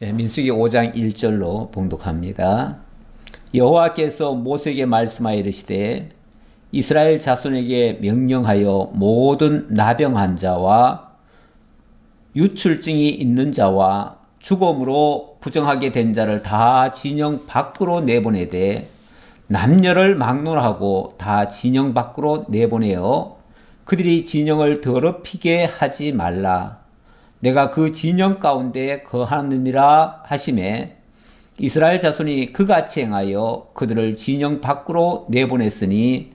민수기 5장 1절로 봉독합니다. 여호와께서 모세에게 말씀하여 이르시되 이스라엘 자손에게 명령하여 모든 나병한 자와 유출증이 있는 자와 죽음으로 부정하게 된 자를 다 진영 밖으로 내보내되 남녀를 막론하고 다 진영 밖으로 내보내어 그들이 진영을 더럽히게 하지 말라. 내가 그 진영 가운데 거하느니라 하심에 이스라엘 자손이 그같이 행하여 그들을 진영 밖으로 내보냈으니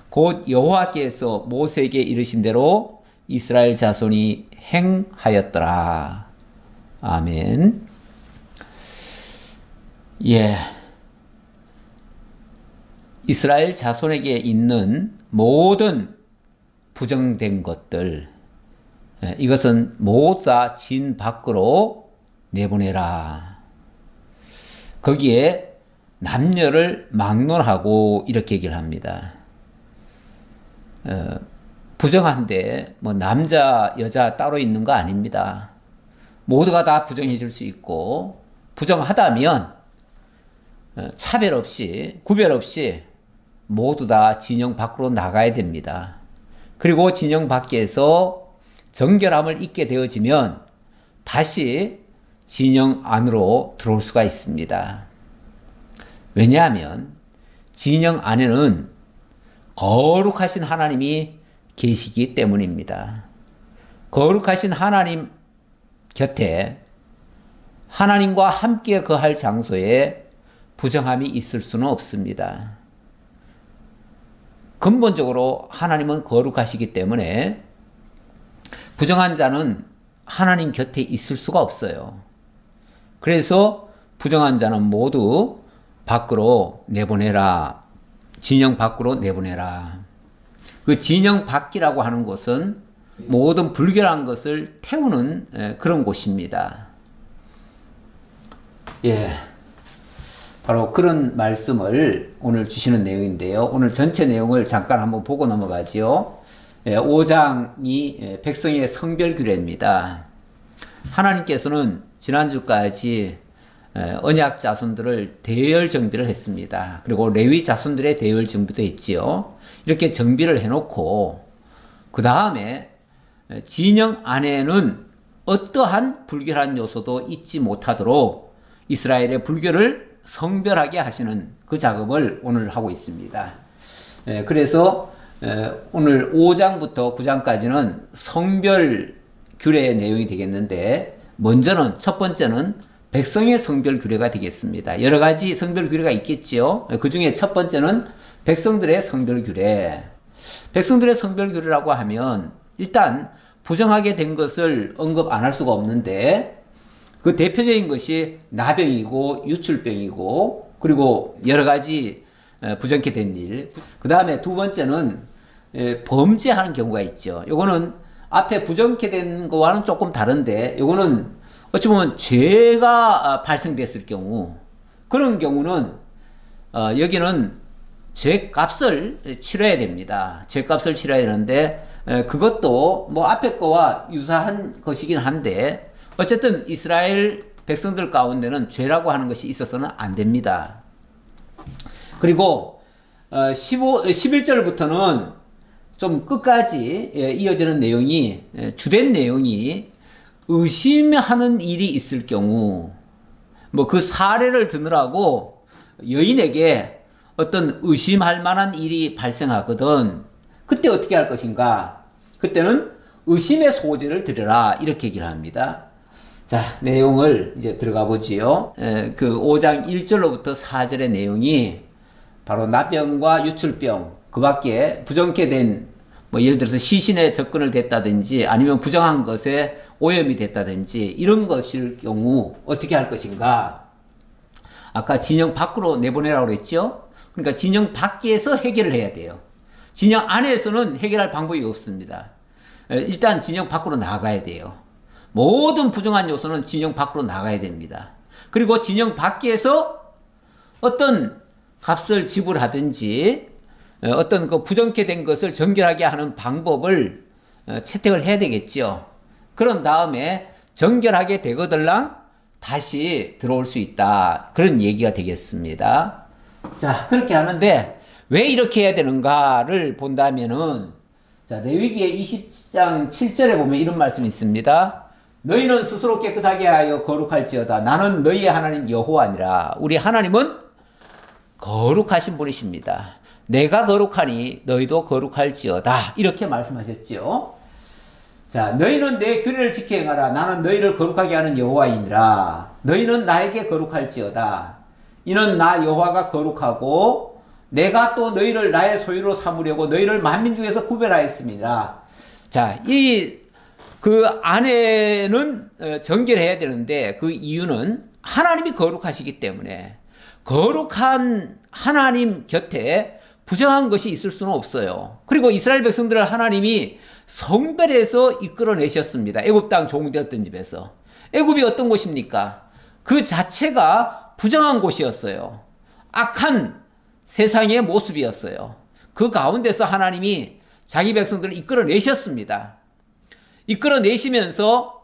곧 여호와께서 모세에게 이르신 대로 이스라엘 자손이 행하였더라. 아멘. 이스라엘 자손에게 있는 모든 부정된 것들, 이것은 모두 다 진 밖으로 내보내라. 거기에 남녀를 막론하고 이렇게 얘기를 합니다. 부정한데 뭐 남자 여자 따로 있는 거 아닙니다. 모두가 다 부정해 줄 수 있고, 부정하다면 차별 없이 구별 없이 모두 다 진영 밖으로 나가야 됩니다. 그리고 진영 밖에서 정결함을 잊게 되어지면 다시 진영 안으로 들어올 수가 있습니다. 왜냐하면 진영 안에는 거룩하신 하나님이 계시기 때문입니다. 거룩하신 하나님 곁에 하나님과 함께 거할 장소에 부정함이 있을 수는 없습니다. 근본적으로 하나님은 거룩하시기 때문에 부정한 자는 하나님 곁에 있을 수가 없어요. 그래서 부정한 자는 모두 밖으로 내보내라. 진영 밖으로 내보내라. 그 진영 밖이라고 하는 곳은 모든 불결한 것을 태우는 그런 곳입니다. 바로 그런 말씀을 오늘 주시는 내용인데요. 오늘 전체 내용을 잠깐 한번 보고 넘어가지요. 5장이 백성의 성별 규례입니다. 하나님께서는 지난주까지 언약 자손들을 대열 정비를 했습니다. 그리고 레위 자손들의 대열 정비도 했지요. 이렇게 정비를 해놓고 그 다음에 진영 안에는 어떠한 불결한 요소도 있지 못하도록 이스라엘의 불결을 성별하게 하시는 그 작업을 오늘 하고 있습니다. 그래서 오늘 5장부터 9장까지는 성별 규례의 내용이 되겠는데, 먼저는 첫 번째는 백성의 성별 규례가 되겠습니다. 여러 가지 성별 규례가 있겠지요. 그 중에 첫 번째는 백성들의 성별 규례. 백성들의 성별 규례라고 하면 일단 부정하게 된 것을 언급 안 할 수가 없는데, 그 대표적인 것이 나병이고 유출병이고 그리고 여러 가지 부정케 된 일. 그 다음에 두 번째는 범죄하는 경우가 있죠. 요거는 앞에 부정케 된 거와는 조금 다른데, 요거는 어찌 보면 죄가 발생됐을 경우, 그런 경우는 여기는 죄값을 치러야 됩니다. 죄값을 치러야 되는데, 그것도 뭐 앞에 거와 유사한 것이긴 한데, 어쨌든 이스라엘 백성들 가운데는 죄라고 하는 것이 있어서는 안 됩니다. 그리고 11절부터는 좀 끝까지 이어지는 내용이, 주된 내용이 의심하는 일이 있을 경우, 뭐 그 사례를 드느라고 여인에게 어떤 의심할 만한 일이 발생하거든. 그때 어떻게 할 것인가? 그때는 의심의 소재를 드려라. 이렇게 얘기를 합니다. 자, 내용을 이제 들어가 보지요. 그 5장 1절로부터 4절의 내용이 바로 나병과 유출병, 그 밖에 부정케 된, 뭐 예를 들어서 시신에 접근을 됐다든지 아니면 부정한 것에 오염이 됐다든지 이런 것일 경우 어떻게 할 것인가? 아까 진영 밖으로 내보내라고 그랬죠? 그러니까 진영 밖에서 해결을 해야 돼요. 진영 안에서는 해결할 방법이 없습니다. 일단 진영 밖으로 나가야 돼요. 모든 부정한 요소는 진영 밖으로 나가야 됩니다. 그리고 진영 밖에서 어떤 값을 지불하든지 어떤 그 부정케 된 것을 정결하게 하는 방법을 채택을 해야 되겠죠. 그런 다음에 정결하게 되거들랑 다시 들어올 수 있다. 그런 얘기가 되겠습니다. 자, 그렇게 하는데 왜 이렇게 해야 되는가를 본다면은, 자, 레위기의 20장 7절에 보면 이런 말씀이 있습니다. 너희는 스스로 깨끗하게 하여 거룩할지어다. 나는 너희의 하나님 여호와니라. 우리 하나님은 거룩하신 분이십니다. 내가 거룩하니 너희도 거룩할지어다. 이렇게 말씀하셨지요. 자, 너희는 내 규례를 지켜 행하라. 나는 너희를 거룩하게 하는 여호와이니라. 너희는 나에게 거룩할지어다. 이는 나 여호와가 거룩하고 내가 또 너희를 나의 소유로 삼으려고 너희를 만민 중에서 구별하였습니다. 자, 그 안에는 정결해야 되는데 그 이유는 하나님이 거룩하시기 때문에 거룩한 하나님 곁에 부정한 것이 있을 수는 없어요. 그리고 이스라엘 백성들을 하나님이 성별해서 이끌어내셨습니다. 애굽 땅 종되었던 집에서. 애굽이 어떤 곳입니까? 그 자체가 부정한 곳이었어요. 악한 세상의 모습이었어요. 그 가운데서 하나님이 자기 백성들을 이끌어내셨습니다. 이끌어내시면서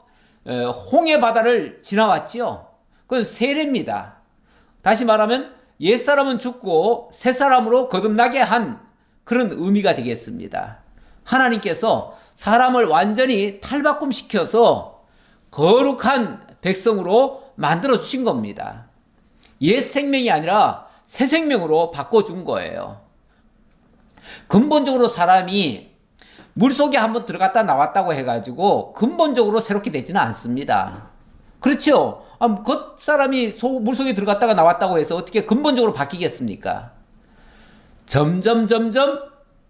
홍해 바다를 지나왔지요. 그건 세례입니다. 다시 말하면 옛사람은 죽고 새사람으로 거듭나게 한 그런 의미가 되겠습니다. 하나님께서 사람을 완전히 탈바꿈시켜서 거룩한 백성으로 만들어 주신 겁니다. 옛 생명이 아니라 새 생명으로 바꿔준 거예요. 근본적으로 사람이 물속에 한번 들어갔다 나왔다고 해가지고 근본적으로 새롭게 되지는 않습니다. 그렇죠? 겉사람이 물속에 들어갔다가 나왔다고 해서 어떻게 근본적으로 바뀌겠습니까? 점점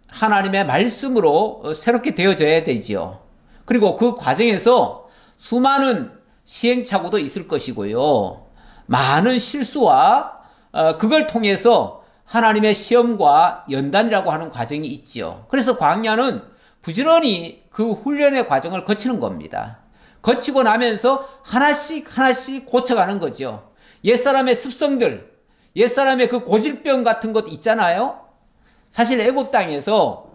하나님의 말씀으로 새롭게 되어져야 되지요. 그리고 그 과정에서 수많은 시행착오도 있을 것이고요. 많은 실수와 그걸 통해서 하나님의 시험과 연단이라고 하는 과정이 있지요. 그래서 광야는 부지런히 그 훈련의 과정을 거치는 겁니다. 거치고 나면서 하나씩 고쳐가는 거죠. 옛사람의 습성들, 옛사람의 그 고질병 같은 것 있잖아요. 사실 애굽 땅에서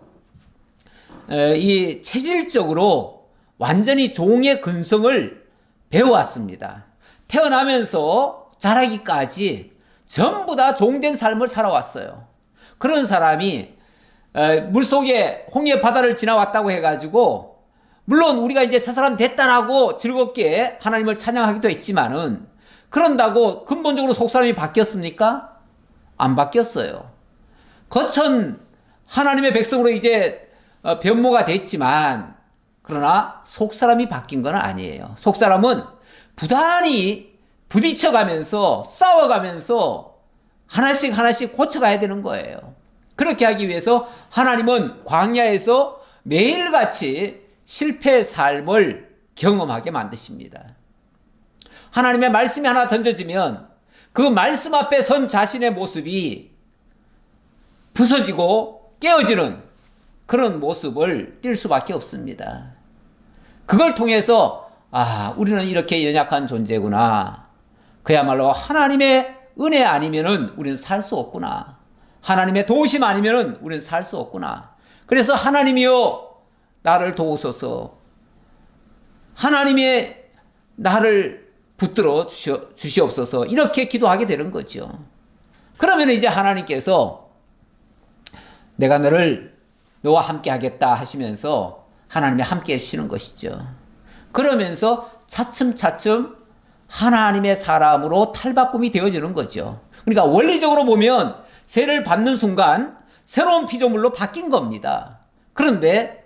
이 체질적으로 완전히 종의 근성을 배워왔습니다. 태어나면서 자라기까지 전부 다 종된 삶을 살아왔어요. 그런 사람이 물속에 홍해 바다를 지나왔다고 해가지고 물론 우리가 이제 새 사람 됐다라고 즐겁게 하나님을 찬양하기도 했지만은 그런다고 근본적으로 속사람이 바뀌었습니까? 안 바뀌었어요. 거천 하나님의 백성으로 이제 변모가 됐지만 그러나 속사람이 바뀐 건 아니에요. 속사람은 부단히 부딪혀가면서 싸워가면서 하나씩 고쳐가야 되는 거예요. 그렇게 하기 위해서 하나님은 광야에서 매일같이 실패의 삶을 경험하게 만드십니다. 하나님의 말씀이 하나 던져지면 그 말씀 앞에 선 자신의 모습이 부서지고 깨어지는 그런 모습을 띌 수밖에 없습니다. 그걸 통해서 우리는 이렇게 연약한 존재구나. 그야말로 하나님의 은혜 아니면은 우리는 살 수 없구나. 하나님의 도우심 아니면은 우리는 살 수 없구나. 그래서 하나님이여 나를 도우소서. 하나님의 나를 붙들어 주시옵소서. 이렇게 기도하게 되는 거죠. 그러면 이제 하나님께서 내가 너와 함께 하겠다 하시면서 하나님이 함께 해주시는 것이죠. 그러면서 차츰 하나님의 사람으로 탈바꿈이 되어지는 거죠. 그러니까 원리적으로 보면 세를 받는 순간 새로운 피조물로 바뀐 겁니다. 그런데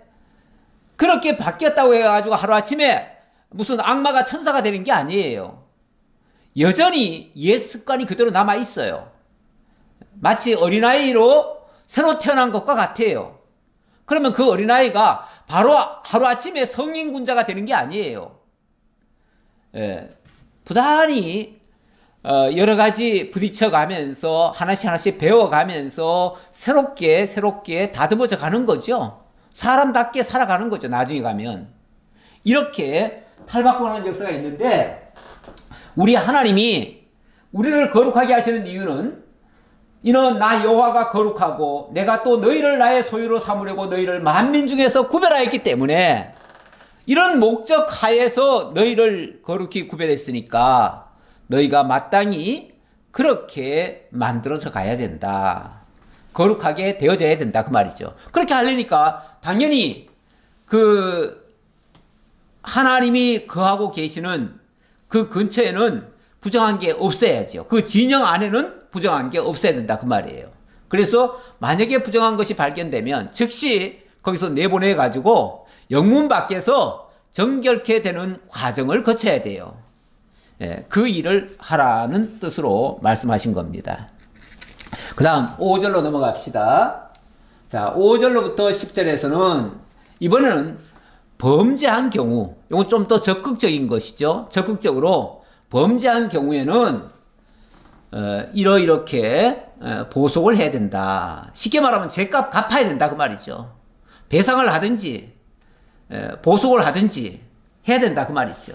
그렇게 바뀌었다고 해가지고 하루아침에 무슨 악마가 천사가 되는 게 아니에요. 여전히 옛 습관이 그대로 남아있어요. 마치 어린아이로 새로 태어난 것과 같아요. 그러면 그 어린아이가 바로 하루아침에 성인군자가 되는 게 아니에요. 부단히 여러 가지 부딪혀가면서 하나씩 배워가면서 새롭게 다듬어져 가는 거죠. 사람답게 살아가는 거죠. 나중에 가면. 이렇게 탈바꿈하는 역사가 있는데 우리 하나님이 우리를 거룩하게 하시는 이유는 이는 나 여호와가 거룩하고 내가 또 너희를 나의 소유로 삼으려고 너희를 만민 중에서 구별하였기 때문에 이런 목적 하에서 너희를 거룩히 구별했으니까 너희가 마땅히 그렇게 만들어서 가야 된다. 거룩하게 되어져야 된다. 그 말이죠. 그렇게 하려니까 당연히 그 하나님이 거하고 계시는 그 근처에는 부정한 게 없어야죠. 그 진영 안에는 부정한 게 없어야 된다. 그 말이에요. 그래서 만약에 부정한 것이 발견되면 즉시 거기서 내보내가지고 영문 밖에서 정결케 되는 과정을 거쳐야 돼요. 예, 그 일을 하라는 뜻으로 말씀하신 겁니다. 그 다음 5절로 넘어갑시다. 자, 5절로부터 10절에서는 이번에는 범죄한 경우, 이건 좀 더 적극적인 것이죠. 적극적으로 범죄한 경우에는 이렇게 보속을 해야 된다. 쉽게 말하면 죄값 갚아야 된다 그 말이죠. 배상을 하든지 보속을 하든지 해야 된다 그 말이죠.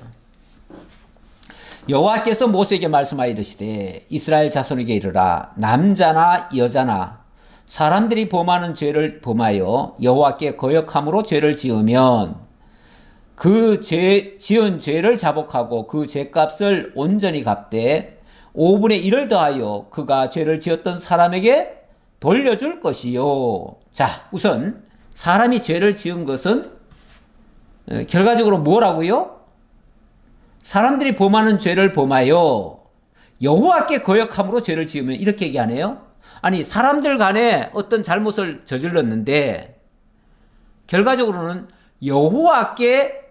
여호와께서 모세에게 말씀하여 이르시되 이스라엘 자손에게 이르라 남자나 여자나 사람들이 범하는 죄를 범하여 여호와께 거역함으로 죄를 지으면 그 지은 죄를 자복하고 그 죄값을 온전히 갚되 5분의 1을 더하여 그가 죄를 지었던 사람에게 돌려줄 것이요. 자, 우선 사람이 죄를 지은 것은 결과적으로 뭐라고요? 사람들이 범하는 죄를 범하여 여호와께 거역함으로 죄를 지으면 이렇게 얘기하네요. 아니 사람들 간에 어떤 잘못을 저질렀는데 결과적으로는 여호와께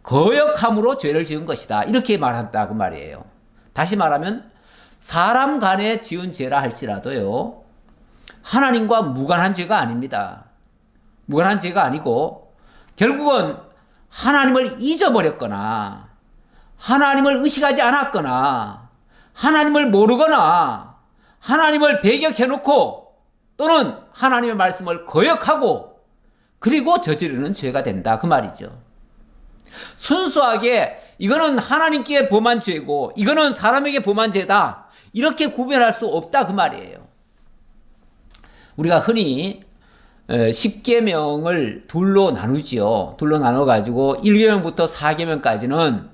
거역함으로 죄를 지은 것이다. 이렇게 말한다 그 말이에요. 다시 말하면 사람 간에 지은 죄라 할지라도요. 하나님과 무관한 죄가 아닙니다. 무관한 죄가 아니고 결국은 하나님을 잊어버렸거나 하나님을 의식하지 않았거나 하나님을 모르거나 하나님을 배격해놓고 또는 하나님의 말씀을 거역하고 그리고 저지르는 죄가 된다 그 말이죠. 순수하게 이거는 하나님께 범한 죄고 이거는 사람에게 범한 죄다 이렇게 구별할 수 없다 그 말이에요. 우리가 흔히 10계명을 둘로 나누지요. 둘로 나눠가지고 1계명부터 4계명까지는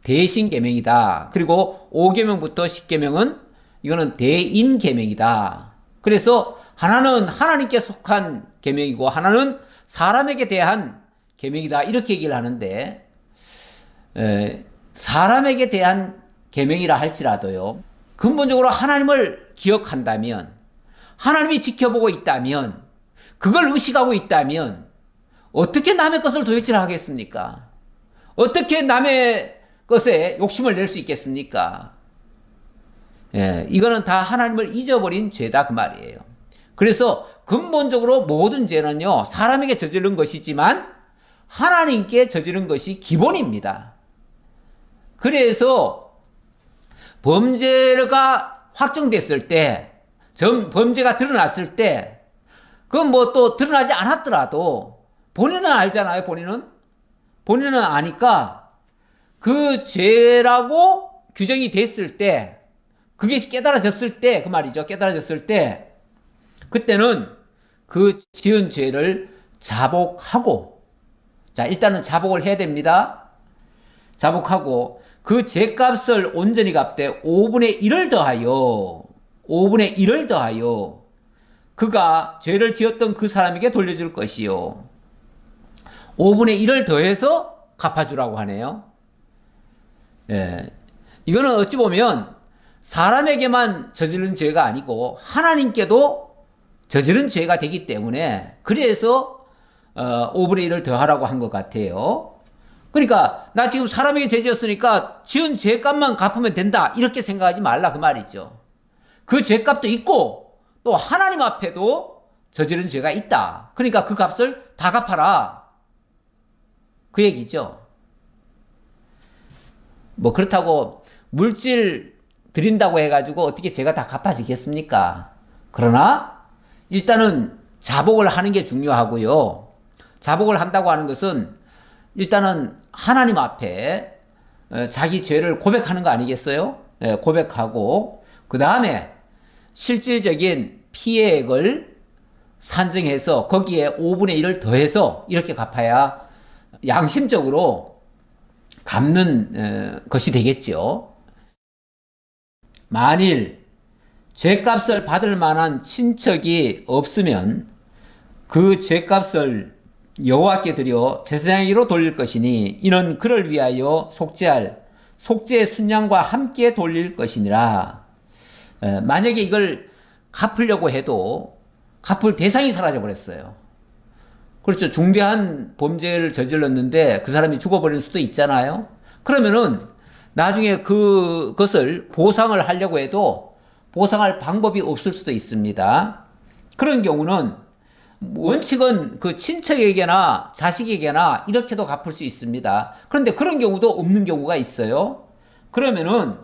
대신계명이다. 그리고 5계명부터 10계명은 이거는 대인계명이다. 그래서 하나는 하나님께 속한 계명이고 하나는 사람에게 대한 계명이다. 이렇게 얘기를 하는데 사람에게 대한 계명이라 할지라도요. 근본적으로 하나님을 기억한다면 하나님이 지켜보고 있다면 그걸 의식하고 있다면 어떻게 남의 것을 도둑질 하겠습니까? 어떻게 남의 것에 욕심을 낼 수 있겠습니까? 이거는 다 하나님을 잊어버린 죄다 그 말이에요. 그래서 근본적으로 모든 죄는요 사람에게 저지른 것이지만 하나님께 저지른 것이 기본입니다. 그래서 범죄가 확정됐을 때 범죄가 드러났을 때 그건 뭐 또 드러나지 않았더라도 본인은 알잖아요. 본인은 아니까 그 죄라고 규정이 됐을 때 그게 깨달아졌을 때 그 말이죠. 깨달아졌을 때 그때는 그 지은 죄를 자복하고 자 일단은 자복을 해야 됩니다. 자복하고 그 죄값을 온전히 갚되 5분의 1을 더하여 5분의 1을 더하여 그가 죄를 지었던 그 사람에게 돌려줄 것이요. 5분의 1을 더해서 갚아주라고 하네요. 이거는 어찌 보면 사람에게만 저지른 죄가 아니고 하나님께도 저지른 죄가 되기 때문에 그래서 5분의 1을 더하라고 한 것 같아요. 그러니까 나 지금 사람에게 죄 지었으니까 지은 죄값만 갚으면 된다 이렇게 생각하지 말라 그 말이죠. 그 죄값도 있고 또 하나님 앞에도 저지른 죄가 있다. 그러니까 그 값을 다 갚아라. 그 얘기죠. 뭐 그렇다고 물질 드린다고 해가지고 어떻게 죄가 다 갚아지겠습니까? 그러나 일단은 자복을 하는 게 중요하고요. 자복을 한다고 하는 것은 일단은 하나님 앞에 자기 죄를 고백하는 거 아니겠어요? 고백하고 그 다음에 실질적인 피해액을 산정해서 거기에 5분의 1을 더해서 이렇게 갚아야 양심적으로 갚는 것이 되겠죠. 만일 죄값을 받을 만한 친척이 없으면 그 죄값을 여호와께 드려 제사장에게로 돌릴 것이니 이는 그를 위하여 속죄할 속죄의 순양과 함께 돌릴 것이니라. 만약에 이걸 갚으려고 해도 갚을 대상이 사라져 버렸어요. 그렇죠. 중대한 범죄를 저질렀는데 그 사람이 죽어버릴 수도 있잖아요. 그러면은 나중에 그것을 보상을 하려고 해도 보상할 방법이 없을 수도 있습니다. 그런 경우는 원칙은 그 친척에게나 자식에게나 이렇게도 갚을 수 있습니다. 그런데 그런 경우도 없는 경우가 있어요. 그러면은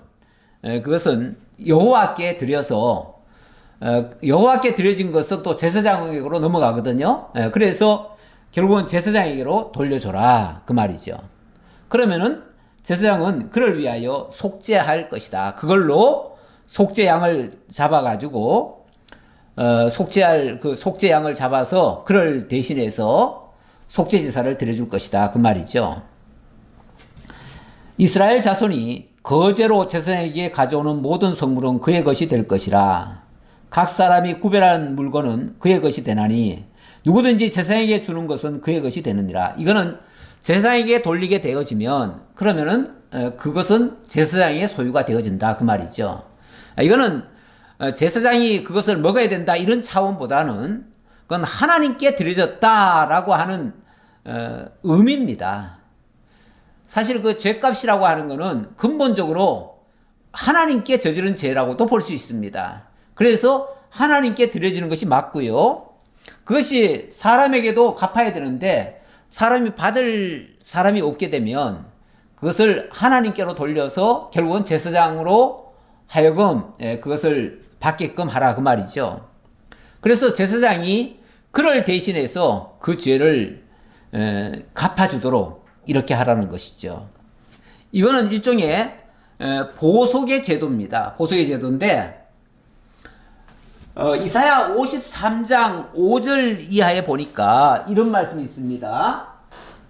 그것은 여호와께 드려서 여호와께 드려진 것은 또 제사장에게로 넘어가거든요. 그래서 결국은 제사장에게로 돌려줘라 그 말이죠. 그러면은 제사장은 그를 위하여 속죄할 것이다. 그걸로 속죄양을 잡아가지고 속죄할 그 속죄양을 잡아서 그를 대신해서 속죄제사를 드려줄 것이다 그 말이죠. 이스라엘 자손이 거제로 제사장에게 가져오는 모든 성물은 그의 것이 될 것이라. 각 사람이 구별한 물건은 그의 것이 되나니 누구든지 제사장에게 주는 것은 그의 것이 되느니라. 이거는 제사장에게 돌리게 되어지면 그러면은 그것은 제사장의 소유가 되어진다 그 말이죠. 이거는 제사장이 그것을 먹어야 된다 이런 차원보다는 그건 하나님께 드려졌다라고 하는 의미입니다. 사실 그 죄값이라고 하는 것은 근본적으로 하나님께 저지른 죄라고도 볼 수 있습니다. 그래서 하나님께 드려지는 것이 맞고요. 그것이 사람에게도 갚아야 되는데 사람이 받을 사람이 없게 되면 그것을 하나님께로 돌려서 결국은 제사장으로 하여금 그것을 받게끔 하라 그 말이죠. 그래서 제사장이 그를 대신해서 그 죄를 갚아주도록 이렇게 하라는 것이죠. 이거는 일종의 보속의 제도입니다. 보속의 제도인데 이사야 53장 5절 이하에 보니까 이런 말씀이 있습니다.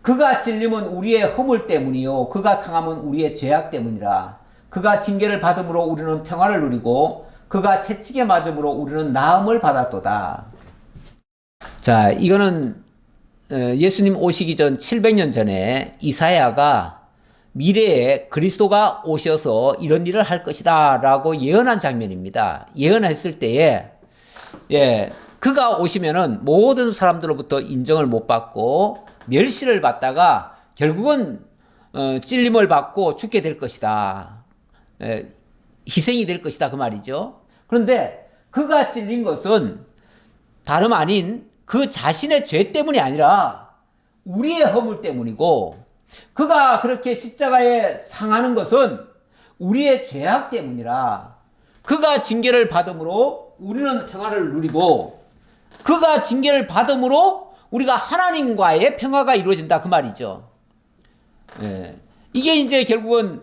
그가 찔림은 우리의 허물 때문이요 그가 상함은 우리의 죄악 때문이라. 그가 징계를 받음으로 우리는 평화를 누리고 그가 채찍에 맞음으로 우리는 나음을 받았도다. 자, 이거는 예수님 오시기 전 700년 전에 이사야가 미래에 그리스도가 오셔서 이런 일을 할 것이다 라고 예언한 장면입니다. 예언했을 때에 그가 오시면은 모든 사람들로부터 인정을 못 받고 멸시를 받다가 결국은 찔림을 받고 죽게 될 것이다. 희생이 될 것이다 그 말이죠. 그런데 그가 찔린 것은 다름 아닌 그 자신의 죄 때문이 아니라 우리의 허물 때문이고 그가 그렇게 십자가에 상하는 것은 우리의 죄악 때문이라. 그가 징계를 받음으로 우리는 평화를 누리고 그가 징계를 받음으로 우리가 하나님과의 평화가 이루어진다 그 말이죠. 이게 이제 결국은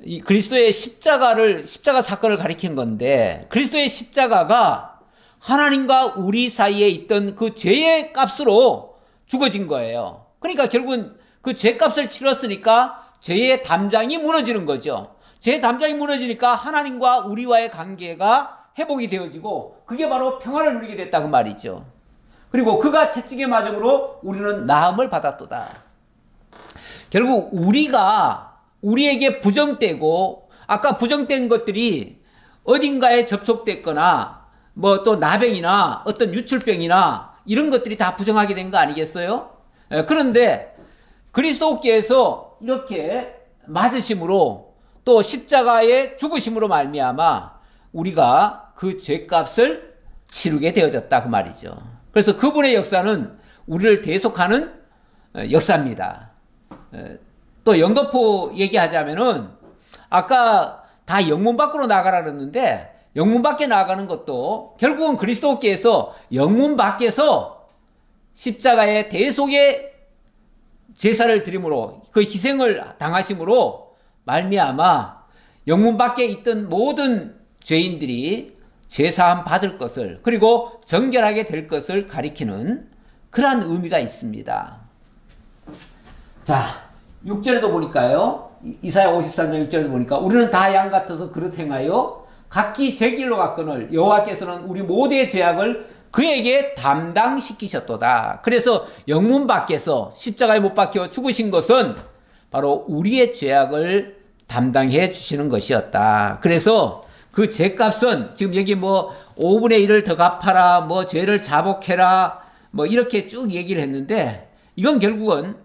이 그리스도의 십자가 사건을 가리킨 건데 그리스도의 십자가가 하나님과 우리 사이에 있던 그 죄의 값으로 죽어진 거예요. 그러니까 결국은 그 죄값을 치렀으니까 죄의 담장이 무너지는 거죠. 죄의 담장이 무너지니까 하나님과 우리와의 관계가 회복이 되어지고 그게 바로 평화를 누리게 됐다 그 말이죠. 그리고 그가 채찍에 맞음으로 우리는 나음을 받았도다. 결국 우리에게 부정되고 아까 부정된 것들이 어딘가에 접촉됐거나 뭐 또 나병이나 어떤 유출병이나 이런 것들이 다 부정하게 된 거 아니겠어요? 그런데 그리스도께서 이렇게 맞으심으로 또 십자가의 죽으심으로 말미암아 우리가 그 죄값을 치르게 되어졌다 그 말이죠. 그래서 그분의 역사는 우리를 대속하는 역사입니다. 또 연거푸 얘기하자면은 아까 다 영문 밖으로 나가라 그랬는데 영문 밖에 나가는 것도 결국은 그리스도께서 영문 밖에서 십자가의 대속의 제사를 드림으로 그 희생을 당하심으로 말미암아 영문 밖에 있던 모든 죄인들이 제사함 받을 것을 그리고 정결하게 될 것을 가리키는 그러한 의미가 있습니다. 자, 6절에도 보니까요. 이사야 53장 6절에도 보니까 우리는 다 양 같아서 그릇 행하여 각기 제 길로 갔거늘 여호와께서는 우리 모두의 죄악을 그에게 담당시키셨도다. 그래서 영문 밖에서 십자가에 못 박혀 죽으신 것은 바로 우리의 죄악을 담당해 주시는 것이었다. 그래서 그 죄값은 지금 여기 뭐 5분의 1을 더 갚아라, 뭐 죄를 자복해라, 뭐 이렇게 쭉 얘기를 했는데 이건 결국은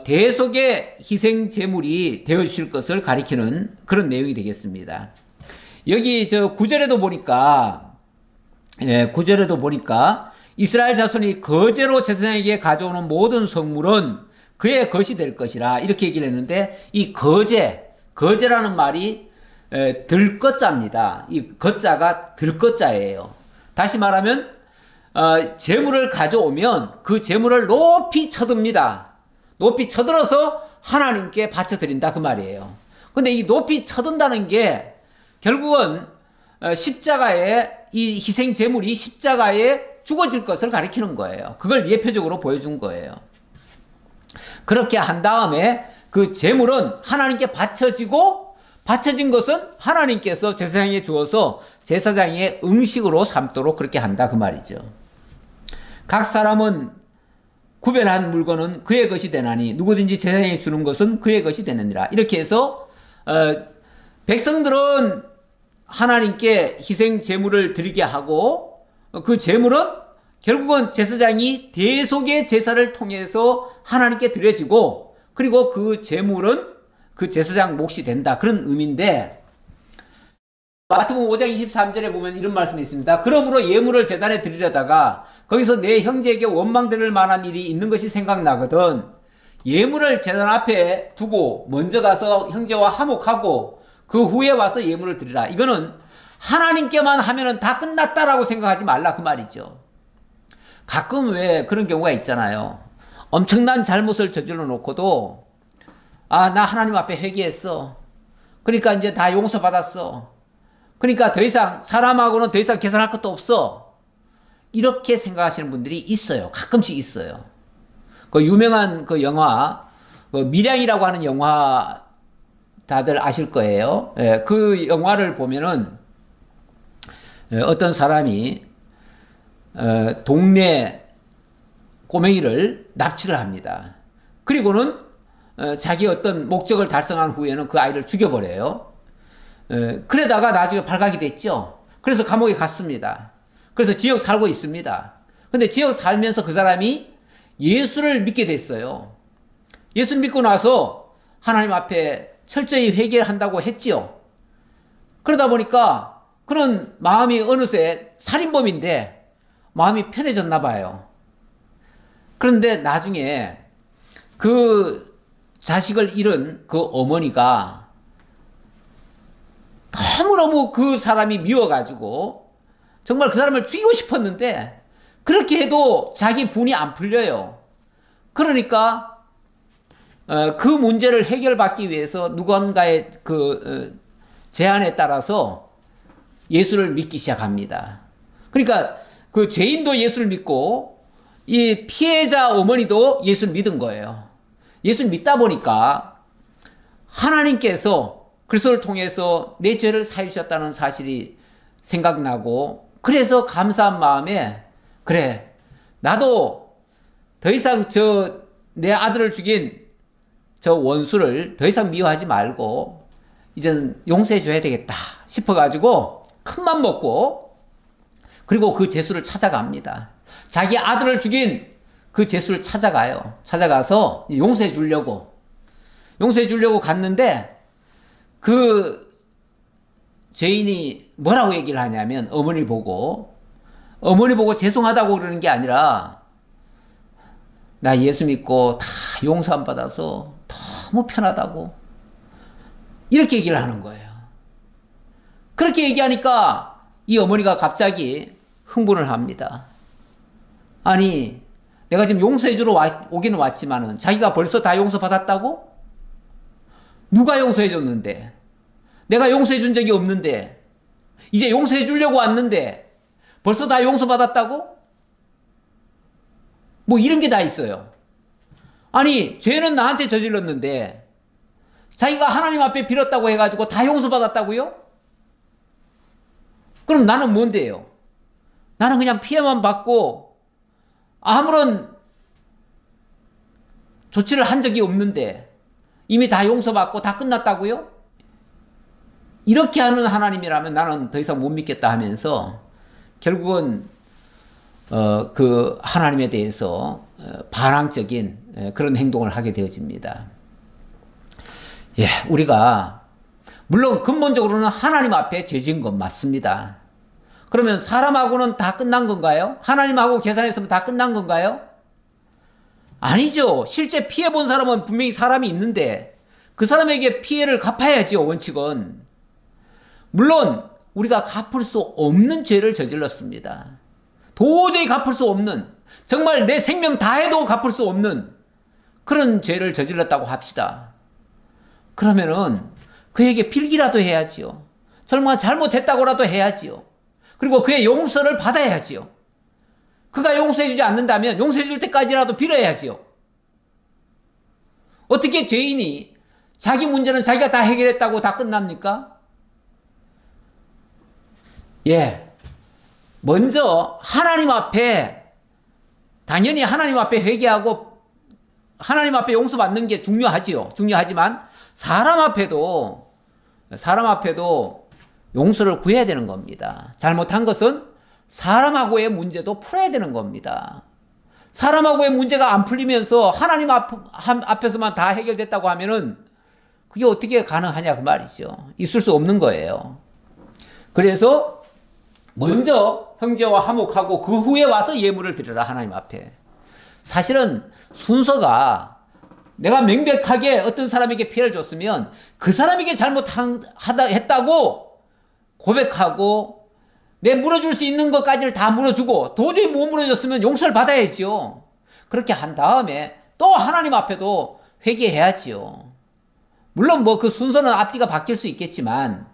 대속의 희생 제물이 되어 주실 것을 가리키는 그런 내용이 되겠습니다. 여기 저 9절에도 보니까 이스라엘 자손이 거제로 제사장에게 가져오는 모든 성물은 그의 것이 될 것이라 이렇게 얘기를 했는데 이 거제라는 말이 들것자입니다. 이 것자가 들것자예요. 다시 말하면 제물을 가져오면 그 제물을 높이 쳐듭니다. 높이 쳐들어서 하나님께 바쳐드린다 그 말이에요. 근데 이 높이 쳐든다는 게 결국은 십자가에 이 희생 제물이 십자가에 죽어질 것을 가리키는 거예요. 그걸 예표적으로 보여준 거예요. 그렇게 한 다음에 그 제물은 하나님께 바쳐지고 바쳐진 것은 하나님께서 제사장에 주어서 제사장의 응식으로 삼도록 그렇게 한다 그 말이죠. 각 사람은 구별한 물건은 그의 것이 되나니 누구든지 제사장에 주는 것은 그의 것이 되느니라. 이렇게 해서 백성들은 하나님께 희생 제물을 드리게 하고 그 제물은 결국은 제사장이 대속의 제사를 통해서 하나님께 드려지고 그리고 그 제물은 그 제사장 몫이 된다. 그런 의미인데 마태복음 5장 23절에 보면 이런 말씀이 있습니다. 그러므로 예물을 제단에 드리려다가 거기서 내 형제에게 원망될 만한 일이 있는 것이 생각나거든. 예물을 제단 앞에 두고 먼저 가서 형제와 화목하고 그 후에 와서 예물을 드리라. 이거는 하나님께만 하면은 다 끝났다라고 생각하지 말라 그 말이죠. 가끔 왜 그런 경우가 있잖아요. 엄청난 잘못을 저질러 놓고도 나 하나님 앞에 회개했어. 그러니까 이제 다 용서받았어. 그러니까 더 이상 사람하고는 더 이상 계산할 것도 없어. 이렇게 생각하시는 분들이 있어요. 가끔씩 있어요. 그 유명한 그 영화 그 밀양이라고 하는 영화 다들 아실 거예요. 그 영화를 보면은 어떤 사람이 동네 꼬맹이를 납치를 합니다. 그리고는 자기 어떤 목적을 달성한 후에는 그 아이를 죽여버려요. 그러다가 나중에 발각이 됐죠. 그래서 감옥에 갔습니다. 그래서 지역 살고 있습니다. 근데 지역 살면서 그 사람이 예수를 믿게 됐어요. 예수를 믿고 나서 하나님 앞에 철저히 회개를 한다고 했지요. 그러다 보니까 그런 마음이 어느새 살인범인데 마음이 편해졌나 봐요. 그런데 나중에 그 자식을 잃은 그 어머니가 너무너무 그 사람이 미워가지고 정말 그 사람을 죽이고 싶었는데 그렇게 해도 자기 분이 안 풀려요. 그러니까 그 문제를 해결받기 위해서 누군가의 그 제안에 따라서 예수를 믿기 시작합니다. 그러니까 그 죄인도 예수를 믿고 이 피해자 어머니도 예수를 믿은 거예요. 예수를 믿다 보니까 하나님께서 그리스도를 통해서 내 죄를 사해 주셨다는 사실이 생각나고 그래서 감사한 마음에 그래 나도 더 이상 내 아들을 죽인 저 원수를 더 이상 미워하지 말고 이젠 용서해 줘야 되겠다 싶어가지고 큰맘 먹고 그리고 그 죄수를 찾아갑니다. 자기 아들을 죽인 그 죄수를 찾아가요. 찾아가서 용서해 주려고 갔는데 그 죄인이 뭐라고 얘기를 하냐면 어머니 보고 죄송하다고 그러는 게 아니라 나 예수 믿고 다 용서 안 받아서 너무 편하다고 이렇게 얘기를 하는 거예요. 그렇게 얘기하니까 이 어머니가 갑자기 흥분을 합니다. 아니 내가 지금 용서해 주러 오기는 왔지만은 자기가 벌써 다 용서받았다고? 누가 용서해 줬는데? 내가 용서해 준 적이 없는데 이제 용서해 주려고 왔는데 벌써 다 용서받았다고? 뭐 이런 게 다 있어요. 아니 죄는 나한테 저질렀는데 자기가 하나님 앞에 빌었다고 해가지고 다 용서받았다고요? 그럼 나는 뭔데요? 나는 그냥 피해만 받고 아무런 조치를 한 적이 없는데 이미 다 용서받고 다 끝났다고요? 이렇게 하는 하나님이라면 나는 더 이상 못 믿겠다 하면서 결국은 그 하나님에 대해서 반항적인 그런 행동을 하게 되어집니다. 예, 우리가 물론 근본적으로는 하나님 앞에 죄진 건 맞습니다. 그러면 사람하고는 다 끝난 건가요? 하나님하고 계산했으면 다 끝난 건가요? 아니죠. 실제 피해본 사람은 분명히 사람이 있는데 그 사람에게 피해를 갚아야죠, 원칙은. 물론 우리가 갚을 수 없는 죄를 저질렀습니다. 도저히 갚을 수 없는, 정말 내 생명 다해도 갚을 수 없는 그런 죄를 저질렀다고 합시다. 그러면은 그에게 빌기라도 해야지요. 설마 잘못했다고라도 해야지요. 그리고 그의 용서를 받아야지요. 그가 용서해주지 않는다면 용서해줄 때까지라도 빌어야지요. 어떻게 죄인이 자기 문제는 자기가 다 해결했다고 다 끝납니까? 예. 먼저 하나님 앞에, 당연히 하나님 앞에 회개하고 하나님 앞에 용서받는 게 중요하지요. 중요하지만 사람 앞에도 용서를 구해야 되는 겁니다. 잘못한 것은 사람하고의 문제도 풀어야 되는 겁니다. 사람하고의 문제가 안 풀리면서 하나님 앞에서만 다 해결됐다고 하면은 그게 어떻게 가능하냐 그 말이죠. 있을 수 없는 거예요. 그래서 먼저 형제와 화목하고 그 후에 와서 예물을 드려라, 하나님 앞에. 사실은 순서가 내가 명백하게 어떤 사람에게 피해를 줬으면 그 사람에게 잘못했다고 고백하고 내 물어줄 수 있는 것까지를 다 물어주고 도저히 못 물어줬으면 용서를 받아야죠. 그렇게 한 다음에 또 하나님 앞에도 회개해야지요. 물론 뭐 그 순서는 앞뒤가 바뀔 수 있겠지만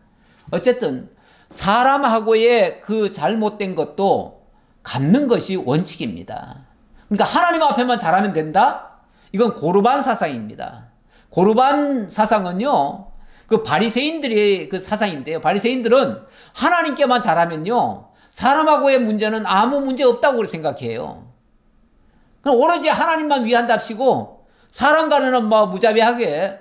어쨌든 사람하고의 그 잘못된 것도 갚는 것이 원칙입니다. 그러니까 하나님 앞에만 잘하면 된다? 이건 고르반 사상입니다. 고르반 사상은요, 그 바리새인들의 그 사상인데요. 바리새인들은 하나님께만 잘하면요, 사람하고의 문제는 아무 문제 없다고 생각해요. 그럼 오로지 하나님만 위한답시고 사람과는 뭐 무자비하게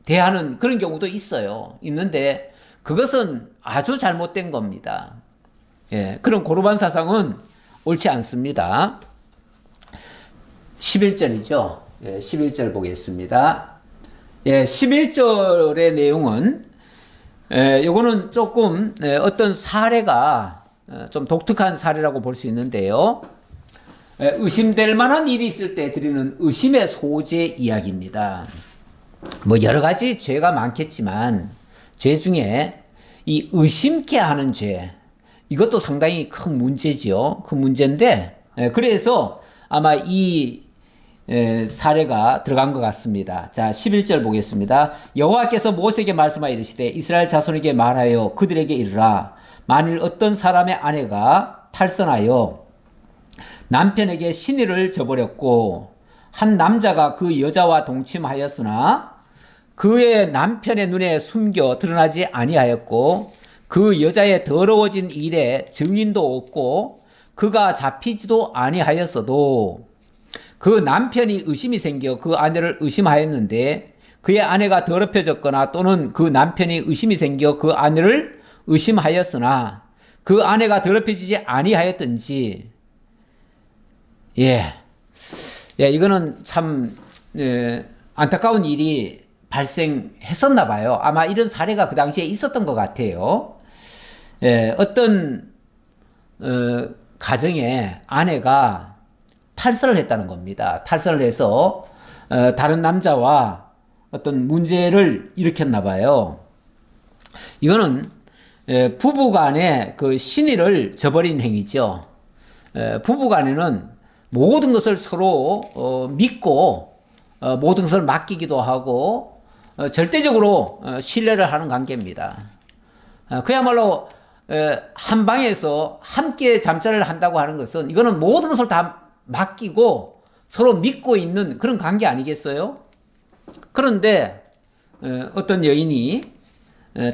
대하는 그런 경우도 있어요. 있는데 그것은 아주 잘못된 겁니다. 예, 그런 고르반 사상은 옳지 않습니다. 11절이죠. 예, 11절 보겠습니다. 예, 11절의 내용은 요거는 조금 어떤 사례가 좀 독특한 사례라고 볼 수 있는데요. 의심될 만한 일이 있을 때 드리는 의심의 소재 이야기입니다. 뭐 여러 가지 죄가 많겠지만 죄 중에 이 의심케 하는 죄, 이것도 상당히 큰 문제지요. 큰 문제인데 그래서 아마 이 사례가 들어간 것 같습니다. 자, 11절 보겠습니다. 여호와께서 모세에게 말씀하여 이르시되 이스라엘 자손에게 말하여 그들에게 이르라. 만일 어떤 사람의 아내가 탈선하여 남편에게 신의를 저버렸고 한 남자가 그 여자와 동침하였으나 그의 남편의 눈에 숨겨 드러나지 아니하였고 그 여자의 더러워진 일에 증인도 없고 그가 잡히지도 아니하였어도 그 남편이 의심이 생겨 그 아내를 의심하였는데 그의 아내가 더럽혀졌거나 또는 그 남편이 의심이 생겨 그 아내를 의심하였으나 그 아내가 더럽혀지지 아니하였든지, 예, 이거는 참 안타까운 일이 발생했었나 봐요. 아마 이런 사례가 그 당시에 있었던 것 같아요. 어떤 가정에 아내가 탈선을 했다는 겁니다. 탈선을 해서 다른 남자와 어떤 문제를 일으켰나 봐요. 이거는 부부간에 그 신의를 저버린 행위죠. 부부간에는 모든 것을 서로 믿고 모든 것을 맡기기도 하고 절대적으로 신뢰를 하는 관계입니다. 그야말로 한 방에서 함께 잠자리를 한다고 하는 것은 이거는 모든 것을 다 맡기고 서로 믿고 있는 그런 관계 아니겠어요? 그런데 어떤 여인이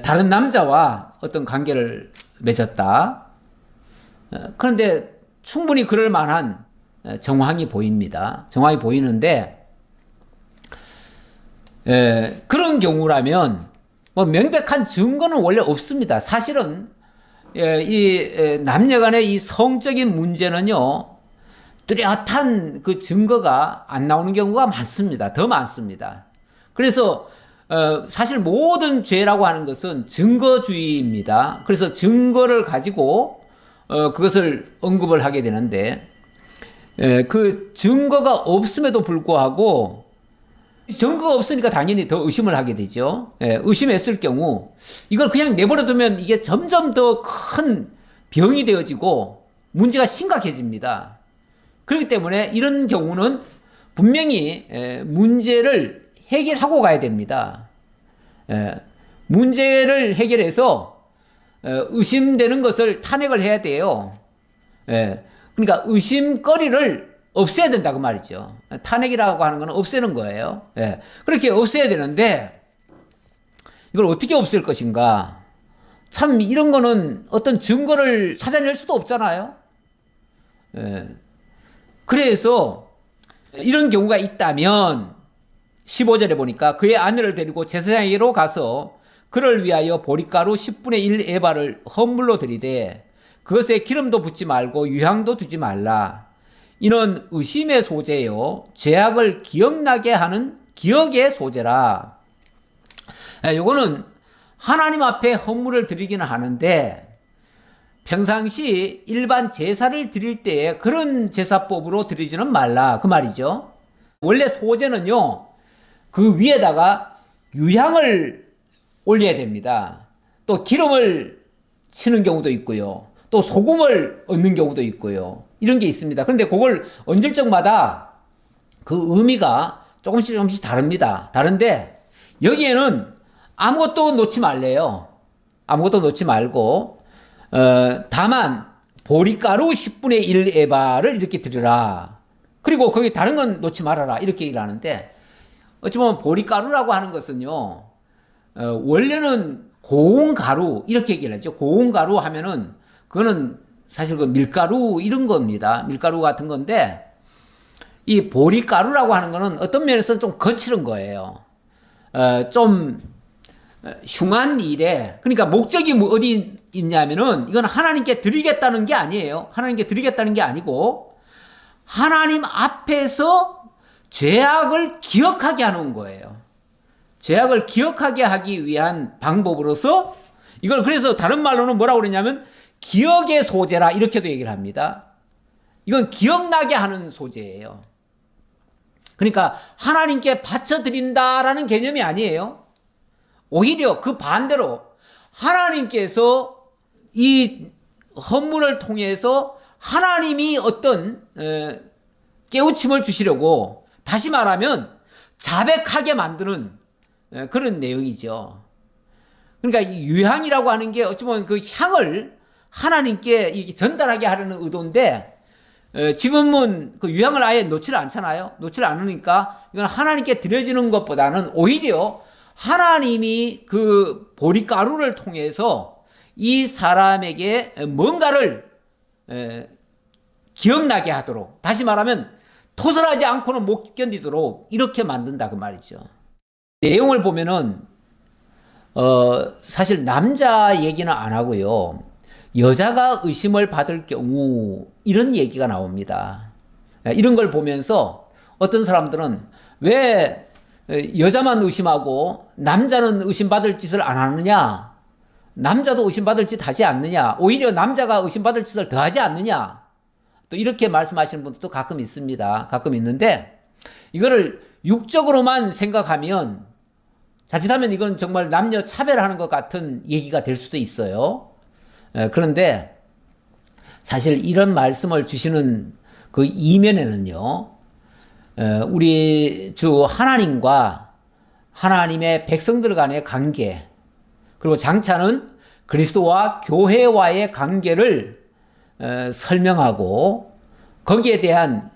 다른 남자와 어떤 관계를 맺었다. 그런데 충분히 그럴 만한 정황이 보입니다. 정황이 보이는데 그런 경우라면 뭐 명백한 증거는 원래 없습니다. 사실은 이 남녀간의 이 성적인 문제는요, 뚜렷한 그 증거가 안 나오는 경우가 많습니다. 더 많습니다. 그래서 사실 모든 죄라고 하는 것은 증거주의입니다. 그래서 증거를 가지고 그것을 언급을 하게 되는데 그 증거가 없음에도 불구하고 증거가 없으니까 당연히 더 의심을 하게 되죠. 의심했을 경우 이걸 그냥 내버려 두면 이게 점점 더 큰 병이 되어지고 문제가 심각해집니다. 그렇기 때문에 이런 경우는 분명히 문제를 해결하고 가야 됩니다. 문제를 해결해서 의심되는 것을 탄핵을 해야 돼요. 그러니까 의심거리를 없애야 된다고 말이죠. 탄핵이라고 하는 건 없애는 거예요. 그렇게 없애야 되는데 이걸 어떻게 없앨 것인가? 참 이런 거는 어떤 증거를 찾아낼 수도 없잖아요. 그래서 이런 경우가 있다면 15절에 보니까 그의 아내를 데리고 제사장에게로 가서 그를 위하여 보리가루 10분의 1 에바를 헌물로 드리되 그것에 기름도 붓지 말고 유향도 두지 말라. 이는 의심의 소재요 죄악을 기억나게 하는 기억의 소재라. 요거는 하나님 앞에 헌물을 드리기는 하는데 평상시 일반 제사를 드릴 때에 그런 제사법으로 드리지는 말라 그 말이죠. 원래 소제는요 그 위에다가 유향을 올려야 됩니다. 또 기름을 치는 경우도 있고요. 또 소금을 얹는 경우도 있고요. 이런 게 있습니다. 그런데 그걸 얹을 적마다 그 의미가 조금씩 다릅니다. 다른데 여기에는 아무것도 놓지 말래요. 아무것도 놓지 말고 다만 보리가루 10분의 1 에바를 이렇게 드리라. 그리고 거기 다른 건 놓지 말아라. 이렇게 얘기를 하는데 어찌 보면 보리가루라고 하는 것은요 원래는 고운가루 이렇게 얘기를 하죠. 고운가루 하면은 그거는 사실 그 밀가루 이런 겁니다. 밀가루 같은 건데 이 보리가루라고 하는 거는 어떤 면에서 좀 거칠은 거예요. 좀 흉한 일에 그러니까 목적이 뭐 어디 있냐면은 이건 하나님께 드리겠다는 게 아니에요. 하나님께 드리겠다는 게 아니고 하나님 앞에서 죄악을 기억하게 하는 거예요. 죄악을 기억하게 하기 위한 방법으로서 이걸 그래서 다른 말로는 뭐라고 그러냐면 기억의 소재라 이렇게도 얘기를 합니다. 이건 기억나게 하는 소재예요. 그러니까 하나님께 바쳐드린다라는 개념이 아니에요. 오히려 그 반대로 하나님께서 이 헌물을 통해서 하나님이 어떤 깨우침을 주시려고 다시 말하면 자백하게 만드는 그런 내용이죠. 그러니까 이 유향이라고 하는 게 어찌 보면 그 향을 하나님께 이렇게 전달하게 하려는 의도인데 지금은 그 유향을 아예 놓지를 않잖아요. 놓지를 않으니까 이건 하나님께 드려지는 것보다는 오히려 하나님이 그 보리가루를 통해서 이 사람에게 뭔가를 기억나게 하도록 다시 말하면 토설하지 않고는 못 견디도록 이렇게 만든다 그 말이죠. 내용을 보면은 사실 남자 얘기는 안 하고요. 여자가 의심을 받을 경우 이런 얘기가 나옵니다. 이런 걸 보면서 어떤 사람들은 왜 여자만 의심하고 남자는 의심받을 짓을 안 하느냐? 남자도 의심받을 짓 하지 않느냐? 오히려 남자가 의심받을 짓을 더 하지 않느냐? 또 이렇게 말씀하시는 분들도 가끔 있습니다. 가끔 있는데 이거를 육적으로만 생각하면 자칫하면 이건 정말 남녀 차별하는 것 같은 얘기가 될 수도 있어요. 그런데 사실 이런 말씀을 주시는 그 이면에는요, 우리 주 하나님과 하나님의 백성들 간의 관계, 그리고 장차는 그리스도와 교회와의 관계를 설명하고 거기에 대한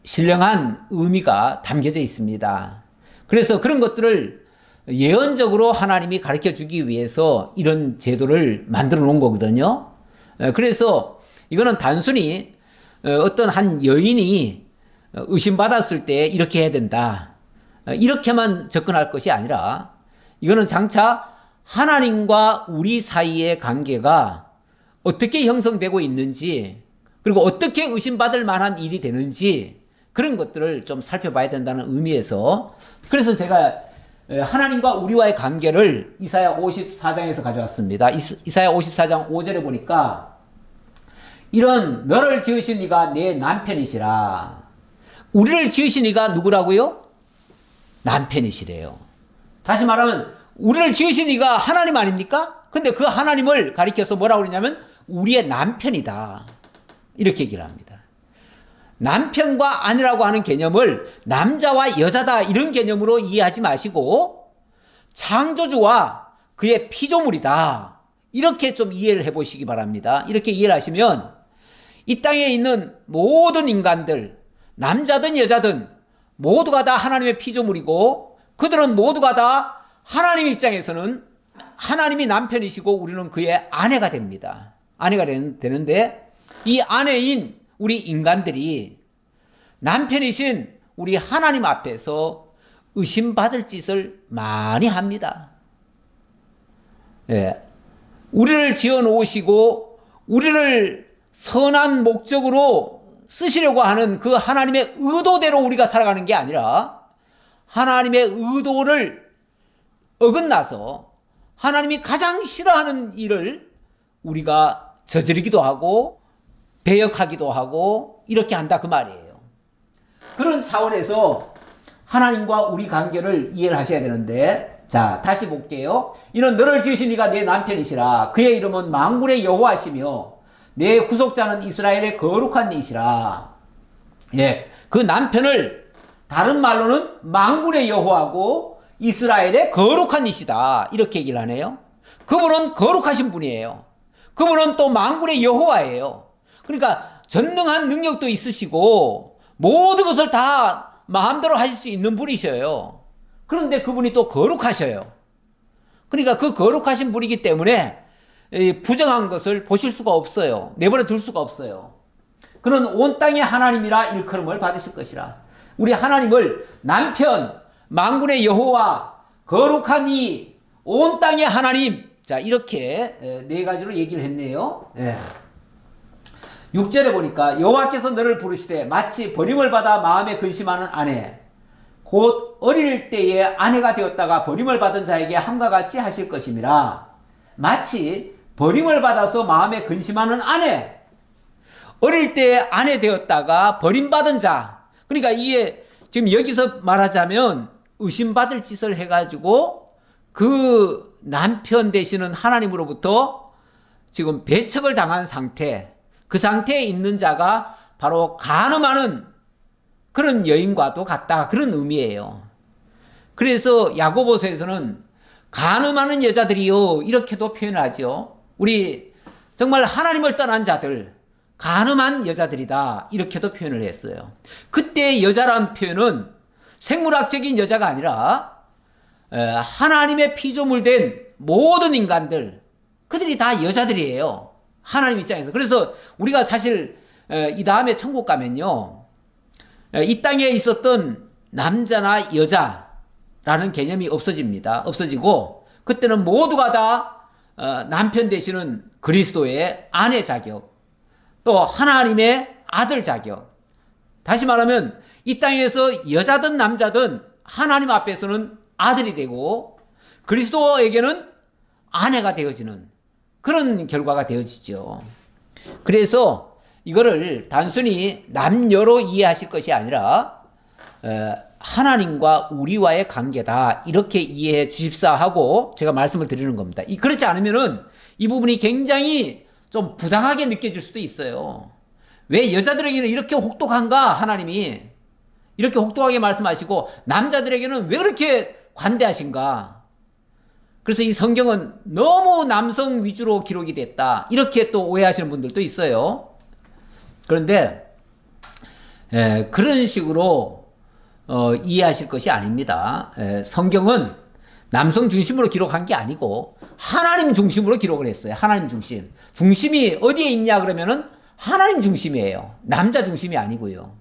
신령한 의미가 담겨져 있습니다. 그래서 그런 것들을 예언적으로 하나님이 가르쳐 주기 위해서 이런 제도를 만들어 놓은 거거든요. 그래서 이거는 단순히 어떤 한 여인이 의심받았을 때 이렇게 해야 된다, 이렇게만 접근할 것이 아니라, 이거는 장차 하나님과 우리 사이의 관계가 어떻게 형성되고 있는지, 그리고 어떻게 의심받을 만한 일이 되는지, 그런 것들을 좀 살펴봐야 된다는 의미에서, 그래서 제가 하나님과 우리와의 관계를 이사야 54장에서 가져왔습니다. 이사야 54장 5절에 보니까, 이런 너를 지으신 이가 내 남편이시라. 우리를 지으신 이가 누구라고요? 남편이시래요. 다시 말하면 우리를 지으신 이가 하나님 아닙니까? 근데 그 하나님을 가리켜서 뭐라고 그러냐면 우리의 남편이다, 이렇게 얘기를 합니다. 남편과 아내라고 하는 개념을 남자와 여자다 이런 개념으로 이해하지 마시고 창조주와 그의 피조물이다, 이렇게 좀 이해를 해보시기 바랍니다. 이렇게 이해를 하시면 이 땅에 있는 모든 인간들, 남자든 여자든 모두가 다 하나님의 피조물이고, 그들은 모두가 다 하나님 입장에서는 하나님이 남편이시고 우리는 그의 아내가 됩니다. 아내가 되는데, 이 아내인 우리 인간들이 남편이신 우리 하나님 앞에서 의심받을 짓을 많이 합니다. 예. 우리를 지어 놓으시고 우리를 선한 목적으로 쓰시려고 하는 그 하나님의 의도대로 우리가 살아가는 게 아니라, 하나님의 의도를 어긋나서 하나님이 가장 싫어하는 일을 우리가 저지르기도 하고 배역하기도 하고 이렇게 한다, 그 말이에요. 그런 차원에서 하나님과 우리 관계를 이해를 하셔야 되는데, 자, 다시 볼게요. 이는 너를 지으신 이가 내 남편이시라. 그의 이름은 만군의 여호와시며 내 구속자는 이스라엘의 거룩한 이시라. 예, 그 남편을 다른 말로는 만군의 여호와고 이스라엘의 거룩한 이시다, 이렇게 얘기를 하네요. 그분은 거룩하신 분이에요. 그분은 또 만군의 여호와예요. 그러니까 전능한 능력도 있으시고 모든 것을 다 마음대로 하실 수 있는 분이셔요. 그런데 그분이 또 거룩하셔요. 그러니까 그 거룩하신 분이기 때문에 부정한 것을 보실 수가 없어요. 내버려 둘 수가 없어요. 그는 온 땅의 하나님이라 일컬음을 받으실 것이라. 우리 하나님을 남편, 만군의 여호와, 거룩한 이, 온 땅의 하나님, 자, 이렇게 네 가지로 얘기를 했네요. 6절에 보니까 여호와께서 너를 부르시되 마치 버림을 받아 마음에 근심하는 아내, 곧 어릴 때에 아내가 되었다가 버림을 받은 자에게 함과 같이 하실 것임이라. 마치 버림을 받아서 마음에 근심하는 아내, 어릴 때 아내 되었다가 버림받은 자. 그러니까 이게 지금 여기서 말하자면 의심받을 짓을 해가지고 그 남편 되시는 하나님으로부터 지금 배척을 당한 상태, 그 상태에 있는 자가 바로 간음하는 그런 여인과도 같다, 그런 의미예요. 그래서 야고보서에서는 간음하는 여자들이요, 이렇게도 표현하죠. 우리 정말 하나님을 떠난 자들, 간음한 여자들이다, 이렇게도 표현을 했어요. 그때 여자라는 표현은 생물학적인 여자가 아니라 하나님의 피조물 된 모든 인간들, 그들이 다 여자들이에요, 하나님 입장에서. 그래서 우리가 사실 이 다음에 천국 가면요, 이 땅에 있었던 남자나 여자라는 개념이 없어집니다. 없어지고 그때는 모두가 다 남편 되시는 그리스도의 아내 자격, 또 하나님의 아들 자격. 다시 말하면 이 땅에서 여자든 남자든 하나님 앞에서는 아들이 되고 그리스도에게는 아내가 되어지는 그런 결과가 되어지죠. 그래서 이거를 단순히 남녀로 이해하실 것이 아니라 하나님과 우리와의 관계다, 이렇게 이해해 주십사 하고 제가 말씀을 드리는 겁니다. 그렇지 않으면은 이 부분이 굉장히 좀 부당하게 느껴질 수도 있어요. 왜 여자들에게는 이렇게 혹독한가, 하나님이 이렇게 혹독하게 말씀하시고 남자들에게는 왜 그렇게 관대하신가. 그래서 이 성경은 너무 남성 위주로 기록이 됐다, 이렇게 또 오해하시는 분들도 있어요. 그런데 그런 식으로 이해하실 것이 아닙니다. 성경은 남성 중심으로 기록한 게 아니고 하나님 중심으로 기록을 했어요. 하나님 중심. 중심이 어디에 있냐 그러면은 하나님 중심이에요. 남자 중심이 아니고요.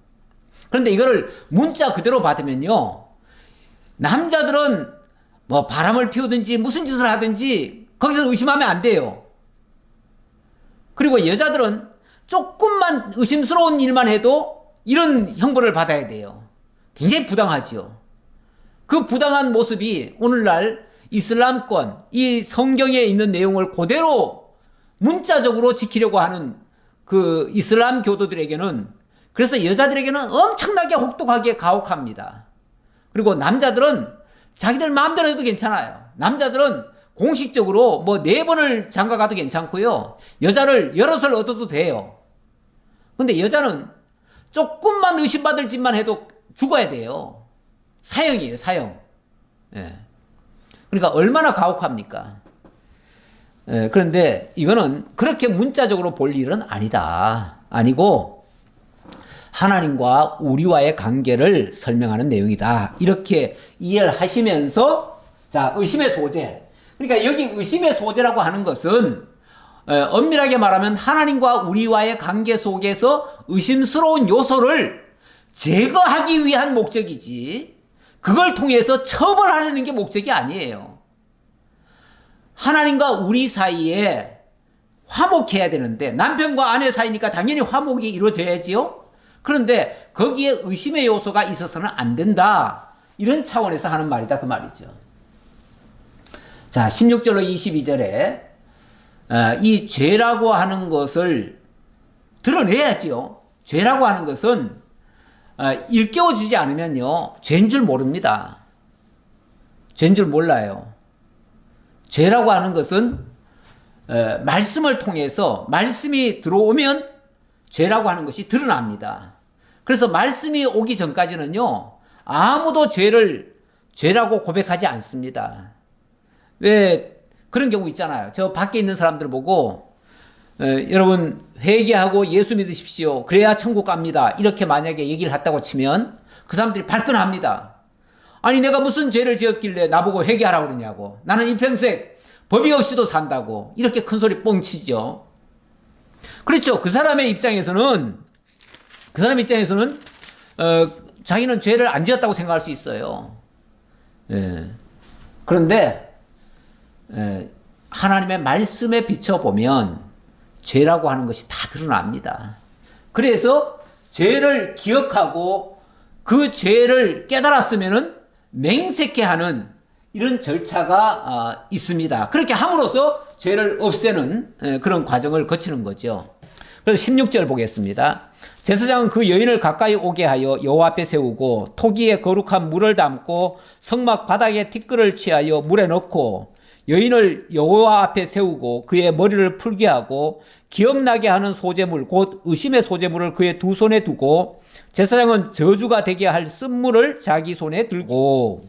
그런데 이거를 문자 그대로 받으면요. 남자들은 뭐 바람을 피우든지 무슨 짓을 하든지 거기서 의심하면 안 돼요. 그리고 여자들은 조금만 의심스러운 일만 해도 이런 형벌을 받아야 돼요. 굉장히 부당하죠. 그 부당한 모습이 오늘날 이슬람권, 이 성경에 있는 내용을 그대로 문자적으로 지키려고 하는 그 이슬람 교도들에게는, 그래서 여자들에게는 엄청나게 혹독하게 가혹합니다. 그리고 남자들은 자기들 마음대로 해도 괜찮아요. 남자들은 공식적으로 뭐 4번을 장가 가도 괜찮고요. 여자를 여럿을 얻어도 돼요. 근데 여자는 조금만 의심받을 짓만 해도 죽어야 돼요. 사형이에요, 사형. 예. 그러니까 얼마나 가혹합니까? 예, 그런데 이거는 그렇게 문자적으로 볼 일은 아니다. 아니고 하나님과 우리와의 관계를 설명하는 내용이다. 이렇게 이해를 하시면서, 자, 의심의 소재. 그러니까 여기 의심의 소재라고 하는 것은 엄밀하게 말하면 하나님과 우리와의 관계 속에서 의심스러운 요소를 제거하기 위한 목적이지, 그걸 통해서 처벌하려는 게 목적이 아니에요. 하나님과 우리 사이에 화목해야 되는데, 남편과 아내 사이니까 당연히 화목이 이루어져야지요. 그런데 거기에 의심의 요소가 있어서는 안 된다. 이런 차원에서 하는 말이다, 그 말이죠. 자, 16절로 22절에 이 죄라고 하는 것을 드러내야지요. 죄라고 하는 것은 일깨워주지 않으면요, 죄인 줄 모릅니다. 죄인 줄 몰라요. 죄라고 하는 것은 말씀을 통해서, 말씀이 들어오면 죄라고 하는 것이 드러납니다. 그래서 말씀이 오기 전까지는요, 아무도 죄라고 고백하지 않습니다. 왜 그런 경우 있잖아요. 저 밖에 있는 사람들 보고 여러분 회개하고 예수 믿으십시오. 그래야 천국 갑니다. 이렇게 만약에 얘기를 했다고 치면 그 사람들이 발끈합니다. 아니 내가 무슨 죄를 지었길래 나보고 회개하라고 그러냐고. 나는 일평생 법이 없이도 산다고. 이렇게 큰 소리 뻥치죠. 그렇죠. 그 사람의 입장에서는 자기는 죄를 안 지었다고 생각할 수 있어요. 예. 그런데 하나님의 말씀에 비춰보면 죄라고 하는 것이 다 드러납니다. 그래서 죄를 기억하고 그 죄를 깨달았으면은 맹세케 하는 이런 절차가 있습니다. 그렇게 함으로써 죄를 없애는 그런 과정을 거치는 거죠. 그래서 16절 보겠습니다. 제사장은 그 여인을 가까이 오게 하여 여호와 앞에 세우고 토기에 거룩한 물을 담고 성막 바닥에 티끌을 취하여 물에 넣고 여인을 여호와 앞에 세우고 그의 머리를 풀게 하고 기억나게 하는 소재물 곧 의심의 소재물을 그의 두 손에 두고 제사장은 저주가 되게 할 쓴물을 자기 손에 들고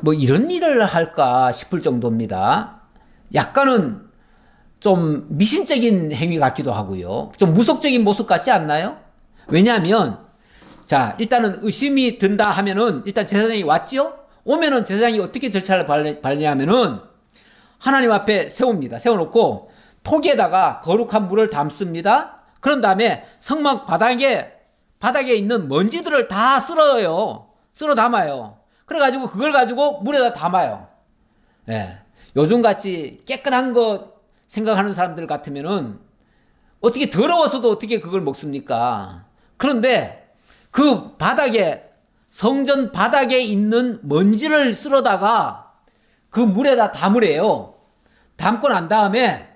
뭐 이런 일을 할까 싶을 정도입니다. 약간은 좀 미신적인 행위 같기도 하고요. 좀 무속적인 모습 같지 않나요? 왜냐하면 자, 일단은 의심이 든다 하면은 일단 제사장이 왔죠? 오면은 제사장이 어떻게 절차를 밟냐면은 하나님 앞에 세웁니다. 세워놓고 톡에다가 거룩한 물을 담습니다. 그런 다음에 성막 바닥에 있는 먼지들을 다 쓸어요. 쓸어 담아요. 그래가지고 그걸 가지고 물에다 담아요. 예. 요즘같이 깨끗한 것 생각하는 사람들 같으면은 어떻게 더러워서도 어떻게 그걸 먹습니까? 그런데 그 바닥에, 성전 바닥에 있는 먼지를 쓸어다가 그 물에다 담으래요. 담고 난 다음에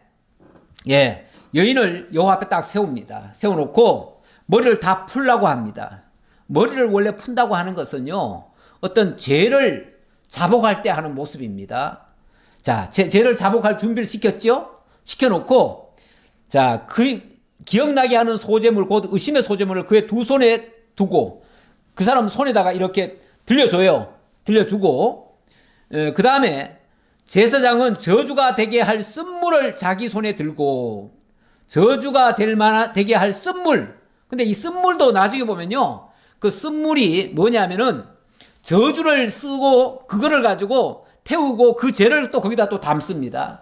여인을 여호와 앞에 딱 세웁니다. 세워놓고 머리를 다 풀라고 합니다. 머리를 원래 푼다고 하는 것은요, 어떤 죄를 자복할 때 하는 모습입니다. 자, 죄를 자복할 준비를 시켰죠? 시켜놓고, 자, 그 기억나게 하는 소재물, 곧 의심의 소재물을 그의 두 손에 두고, 그 사람 손에다가 이렇게 들려주고, 그 다음에 제사장은 저주가 되게 할 쓴물을 자기 손에 들고, 저주가 되게 할 쓴물. 근데 이 쓴물도 나중에 보면요, 그 쓴물이 뭐냐면은 저주를 쓰고 그거를 가지고 태우고 그 죄를 또 거기다 또 담습니다.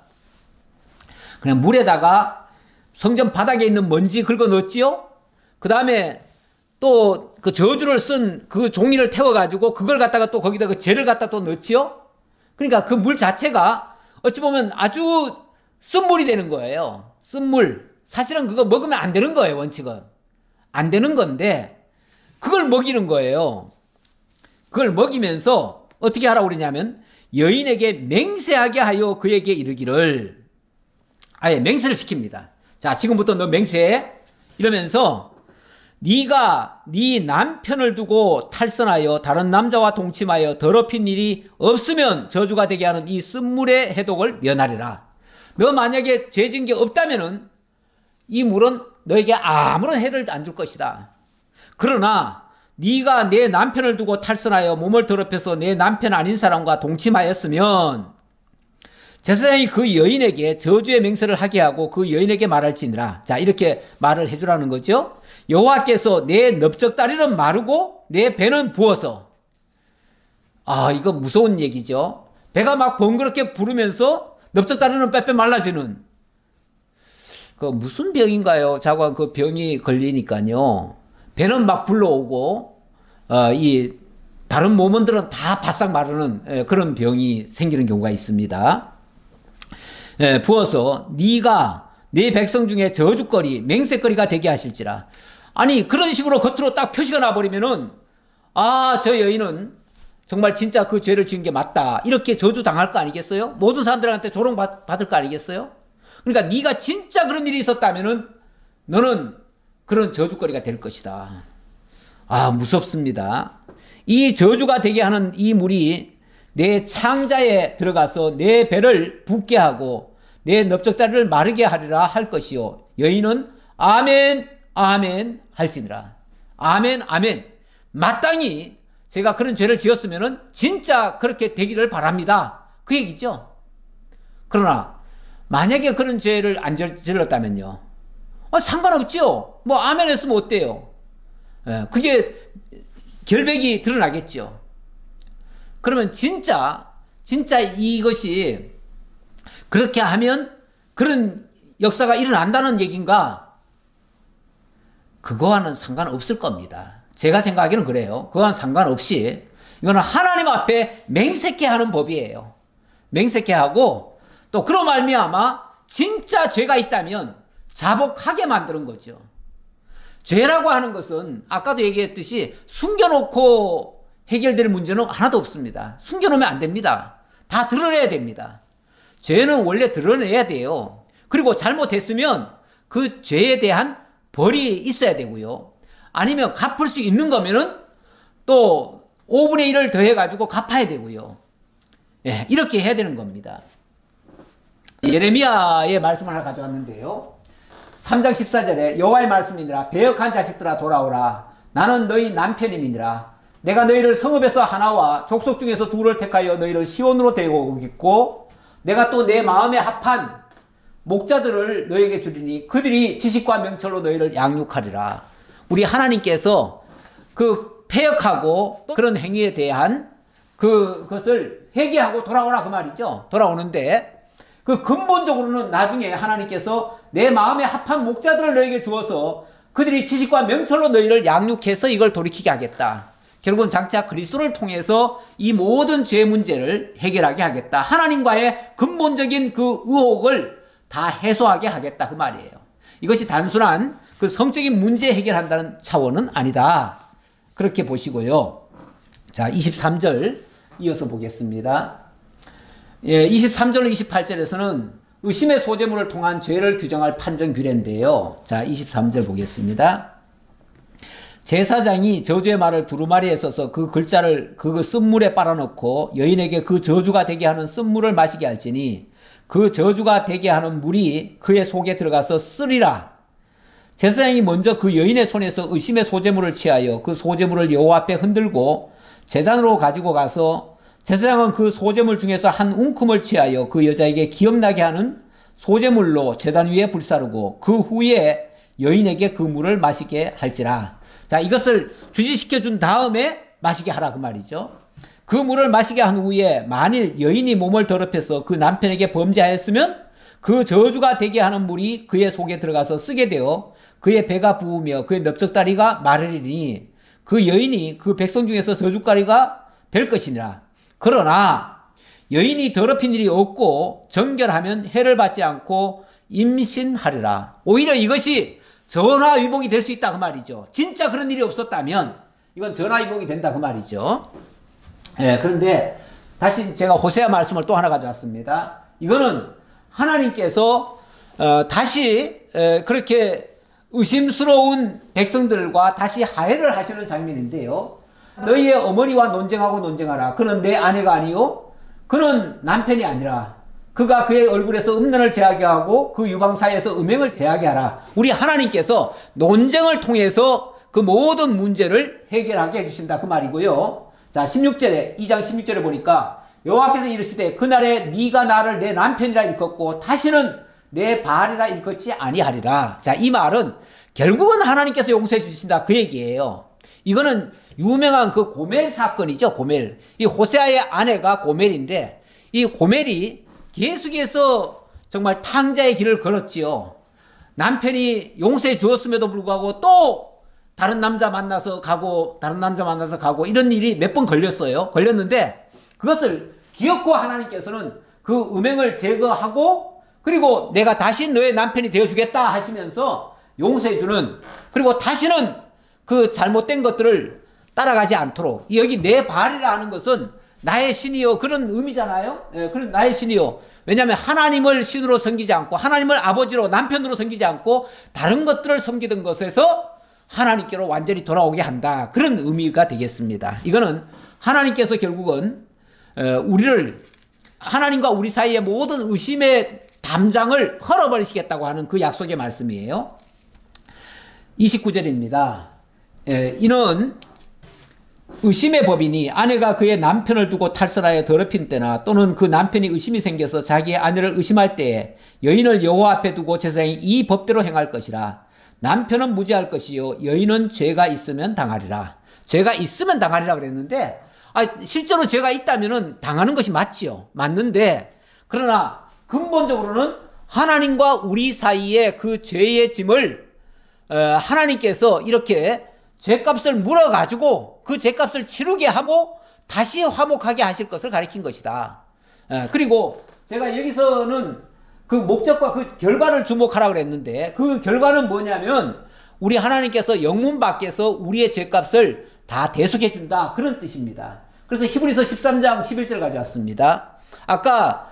그냥 물에다가 성전 바닥에 있는 먼지 긁어 넣었지요. 그 다음에 또 그 저주를 쓴 그 종이를 태워가지고 그걸 갖다가 또 거기다 그 죄를 갖다 또 넣지요. 그러니까 그 물 자체가 어찌 보면 아주 쓴물이 되는 거예요. 쓴물. 사실은 그거 먹으면 안 되는 거예요, 원칙은. 안 되는 건데 그걸 먹이는 거예요. 그걸 먹이면서 어떻게 하라고 그러냐면 여인에게 맹세하게 하여 그에게 이르기를, 아예 맹세를 시킵니다. 자, 지금부터 너 맹세해. 이러면서 네가 네 남편을 두고 탈선하여 다른 남자와 동침하여 더럽힌 일이 없으면 저주가 되게 하는 이 쓴물의 해독을 면하리라. 너 만약에 죄진 게 없다면은 이 물은 너에게 아무런 해를 안 줄 것이다. 그러나 네가 내 남편을 두고 탈선하여 몸을 더럽혀서 내 남편 아닌 사람과 동침하였으면 제사장이 그 여인에게 저주의 맹세를 하게 하고 그 여인에게 말할지니라. 자, 이렇게 말을 해주라는 거죠. 여호와께서 내 넓적다리는 마르고 내 배는 부어서. 아, 이거 무서운 얘기죠. 배가 막 번거롭게 부르면서 넓적다리는 빼빼 말라지는. 그 무슨 병인가요? 자꾸 그 병이 걸리니까요. 배는 막 불러오고 이 다른 몸원들은 다 바싹 마르는 그런 병이 생기는 경우가 있습니다. 부어서 네가 네 백성 중에 저주거리 맹세거리가 되게 하실지라. 아니 그런 식으로 겉으로 딱 표시가 나버리면은 아, 저 여인은 정말 진짜 그 죄를 지은 게 맞다 이렇게 저주 당할 거 아니겠어요? 모든 사람들한테 조롱 받을 거 아니겠어요? 그러니까 네가 진짜 그런 일이 있었다면은 너는 그런 저주거리가 될 것이다. 아, 무섭습니다. 이 저주가 되게 하는 이 물이 내 창자에 들어가서 내 배를 붓게 하고 내 넓적다리를 마르게 하리라 할 것이요. 여인은 아멘 아멘 할지니라. 아멘 아멘. 마땅히 제가 그런 죄를 지었으면은 진짜 그렇게 되기를 바랍니다. 그 얘기죠. 그러나 만약에 그런 죄를 안 질렀다면요. 상관없죠. 뭐 아멘 했으면 어때요? 그게 결백이 드러나겠죠. 그러면 진짜 이것이 그렇게 하면 그런 역사가 일어난다는 얘기인가? 그거와는 상관없을 겁니다. 제가 생각하기는 그래요. 그거와는 상관없이 이거는 하나님 앞에 맹세케 하는 법이에요. 맹세케 하고 또 그런 말미암아 진짜 죄가 있다면 자복하게 만드는 거죠. 죄라고 하는 것은 아까도 얘기했듯이 숨겨놓고 해결될 문제는 하나도 없습니다. 숨겨놓으면 안 됩니다. 다 드러내야 됩니다. 죄는 원래 드러내야 돼요. 그리고 잘못했으면 그 죄에 대한 벌이 있어야 되고요. 아니면 갚을 수 있는 거면은 또 5분의 1을 더해가지고 갚아야 되고요. 예, 이렇게 해야 되는 겁니다. 예레미야의 말씀을 하나 가져왔는데요. 3장 14절에 여호와의 말씀이니라. 배역한 자식들아 돌아오라. 나는 너희 남편임이니라. 내가 너희를 성읍에서 하나와 족속 중에서 둘을 택하여 너희를 시온으로 데리고 오겠고 내가 또 내 마음에 합한 목자들을 너희에게 주리니 그들이 지식과 명철로 너희를 양육하리라. 우리 하나님께서 그 폐역하고 또 그런 행위에 대한 그것을 회개하고 돌아오라 그 말이죠. 돌아오는데 그 근본적으로는 나중에 하나님께서 내 마음에 합한 목자들을 너희에게 주어서 그들이 지식과 명철로 너희를 양육해서 이걸 돌이키게 하겠다. 결국은 장차 그리스도를 통해서 이 모든 죄 문제를 해결하게 하겠다. 하나님과의 근본적인 그 의혹을 다 해소하게 하겠다 그 말이에요. 이것이 단순한 그 성적인 문제 해결한다는 차원은 아니다. 그렇게 보시고요. 자, 23절 이어서 보겠습니다. 예, 23절 28절에서는 의심의 소재물을 통한 죄를 규정할 판정 규례인데요. 자, 23절 보겠습니다. 제사장이 저주의 말을 두루마리에 써서 그 글자를 그 쓴물에 빨아넣고 여인에게 그 저주가 되게 하는 쓴물을 마시게 할지니 그 저주가 되게 하는 물이 그의 속에 들어가서 쓰리라. 제사장이 먼저 그 여인의 손에서 의심의 소재물을 취하여 그 소재물을 여호와 앞에 흔들고 제단으로 가지고 가서 제사장은 그 소재물 중에서 한 웅큼을 취하여 그 여자에게 기억나게 하는 소재물로 제단 위에 불사르고 그 후에 여인에게 그 물을 마시게 할지라. 자, 이것을 주지시켜 준 다음에 마시게 하라 그 말이죠. 그 물을 마시게 한 후에 만일 여인이 몸을 더럽혀서 그 남편에게 범죄하였으면 그 저주가 되게 하는 물이 그의 속에 들어가서 쓰게 되어 그의 배가 부으며 그의 넓적다리가 마르리니 그 여인이 그 백성 중에서 저주거리가 될 것이니라. 그러나 여인이 더럽힌 일이 없고 정결하면 해를 받지 않고 임신하리라. 오히려 이것이 전화위복이 될 수 있다 그 말이죠. 진짜 그런 일이 없었다면 이건 전화위복이 된다 그 말이죠. 그런데 다시 제가 호세아 말씀을 또 하나 가져왔습니다. 이거는 하나님께서 다시 그렇게 의심스러운 백성들과 다시 화해를 하시는 장면인데요. 너희의 어머니와 논쟁하고 논쟁하라. 그는 내 아내가 아니요 그는 남편이 아니라 그가 그의 얼굴에서 음란을 제하게 하고 그 유방 사이에서 음행을 제하게 하라. 우리 하나님께서 논쟁을 통해서 그 모든 문제를 해결하게 해주신다 그 말이고요. 자, 16절에 2장 16절에 보니까 여호와께서 이르시되 그날에 네가 나를 내 남편이라 일컫고 다시는 내 바알이라 일컫지 아니하리라. 자, 이 말은 결국은 하나님께서 용서해 주신다 그 얘기예요. 이거는 유명한 그 고멜 사건이죠. 고멜. 이 호세아의 아내가 고멜인데 이 고멜이 계속해서 정말 탕자의 길을 걸었지요. 남편이 용서해 주었음에도 불구하고 또 다른 남자 만나서 가고 다른 남자 만나서 가고 이런 일이 몇 번 걸렸어요. 걸렸는데 그것을 기어코 하나님께서는 그 음행을 제거하고 그리고 내가 다시 너의 남편이 되어주겠다 하시면서 용서해주는, 그리고 다시는 그 잘못된 것들을 따라가지 않도록, 여기 내 발이라 하는 것은 나의 신이요 그런 의미잖아요. 그런 나의 신이요. 왜냐하면 하나님을 신으로 섬기지 않고 하나님을 아버지로 남편으로 섬기지 않고 다른 것들을 섬기던 것에서 하나님께로 완전히 돌아오게 한다, 그런 의미가 되겠습니다. 이거는 하나님께서 결국은 우리를, 하나님과 우리 사이의 모든 의심의 담장을 헐어버리시겠다고 하는 그 약속의 말씀이에요. 29절입니다. 이는 의심의 법이니 아내가 그의 남편을 두고 탈선하여 더럽힌 때나 또는 그 남편이 의심이 생겨서 자기의 아내를 의심할 때에 여인을 여호와 앞에 두고 제사장이 이 법대로 행할 것이라. 남편은 무죄할 것이요 여인은 죄가 있으면 당하리라. 죄가 있으면 당하리라 그랬는데 실제로 죄가 있다면은 당하는 것이 맞지요. 맞는데 그러나 근본적으로는 하나님과 우리 사이에 그 죄의 짐을 하나님께서 이렇게 죄값을 물어가지고 그 죄값을 치르게 하고 다시 화목하게 하실 것을 가리킨 것이다. 그리고 제가 여기서는 그 목적과 그 결과를 주목하라고 그랬는데 그 결과는 뭐냐면 우리 하나님께서 영문 밖에서 우리의 죄값을 다 대속해 준다, 그런 뜻입니다. 그래서 히브리서 13장 11절 가져왔습니다. 아까